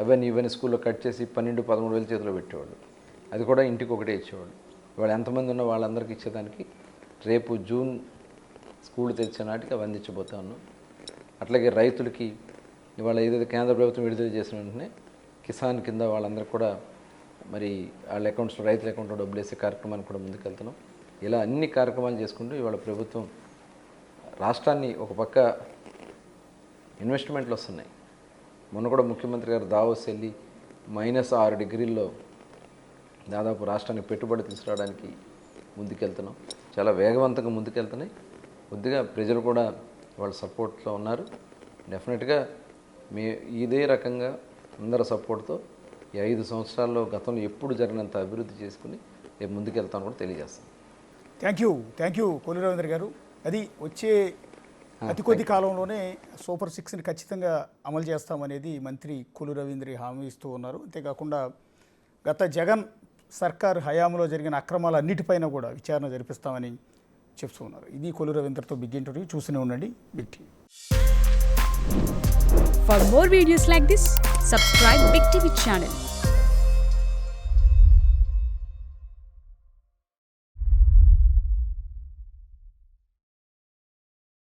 ఇవన్నీ స్కూల్లో కట్ చేసి 12,000-13,000 చేతిలో పెట్టేవాళ్ళు. అది కూడా ఇంటికి ఒకటే ఇచ్చేవాళ్ళు. ఇవాళ ఎంతమంది ఉన్నా వాళ్ళందరికీ ఇచ్చేదానికి రేపు జూన్ స్కూళ్ళు తెరిచే నాటికి అవి అందించబోతా ఉన్నాం. అట్లాగే రైతులకి ఇవాళ ఏదైతే కేంద్ర ప్రభుత్వం విడుదల చేసిన వెంటనే కిసాన్ కింద వాళ్ళందరికీ కూడా మరి వాళ్ళ అకౌంట్స్లో రైతుల అకౌంట్లో డబ్బులు వేసే కార్యక్రమాన్ని కూడా ముందుకెళ్తున్నాం. ఇలా అన్ని కార్యక్రమాలు చేసుకుంటూ ఇవాళ ప్రభుత్వం రాష్ట్రాన్ని ఒక పక్క ఇన్వెస్ట్మెంట్లు వస్తున్నాయి. మొన్న కూడా ముఖ్యమంత్రి గారు దావోస్ వెళ్ళి -6 డిగ్రీల్లో దాదాపు రాష్ట్రానికి పెట్టుబడి తీసుకురావడానికి ముందుకెళ్తున్నాం. చాలా వేగవంతంగా ముందుకెళ్తున్నాయి. కొద్దిగా ప్రజలు కూడా వాళ్ళ సపోర్ట్లో ఉన్నారు. డెఫినెట్గా ఇదే రకంగా అందరి సపోర్ట్తో ఈ 5 సంవత్సరాల్లో గతంలో ఎప్పుడు జరిగినంత అభివృద్ధి చేసుకుని రేపు ముందుకెళ్తామని కూడా తెలియజేస్తాం. థ్యాంక్ యూ కొల్లు రవీంద్ర గారు. అది వచ్చే అతి కొద్ది కాలంలోనే సూపర్ 6ని ఖచ్చితంగా అమలు చేస్తామనేది మంత్రి కొల్లు రవీంద్ర హామీ ఇస్తూ ఉన్నారు. అంతేకాకుండా గత జగన్ సర్కార్ హయాంలో జరిగిన అక్రమాలన్నిటిపైన కూడా విచారణ జరిపిస్తామని చెప్తూ ఉన్నారు. ఇది కొల్లు రవీంద్రతో బిగ్ ఇంటర్వ్యూ. చూస్తూనే ఉండండి big TV. For more videos like this, subscribe Big TV channel.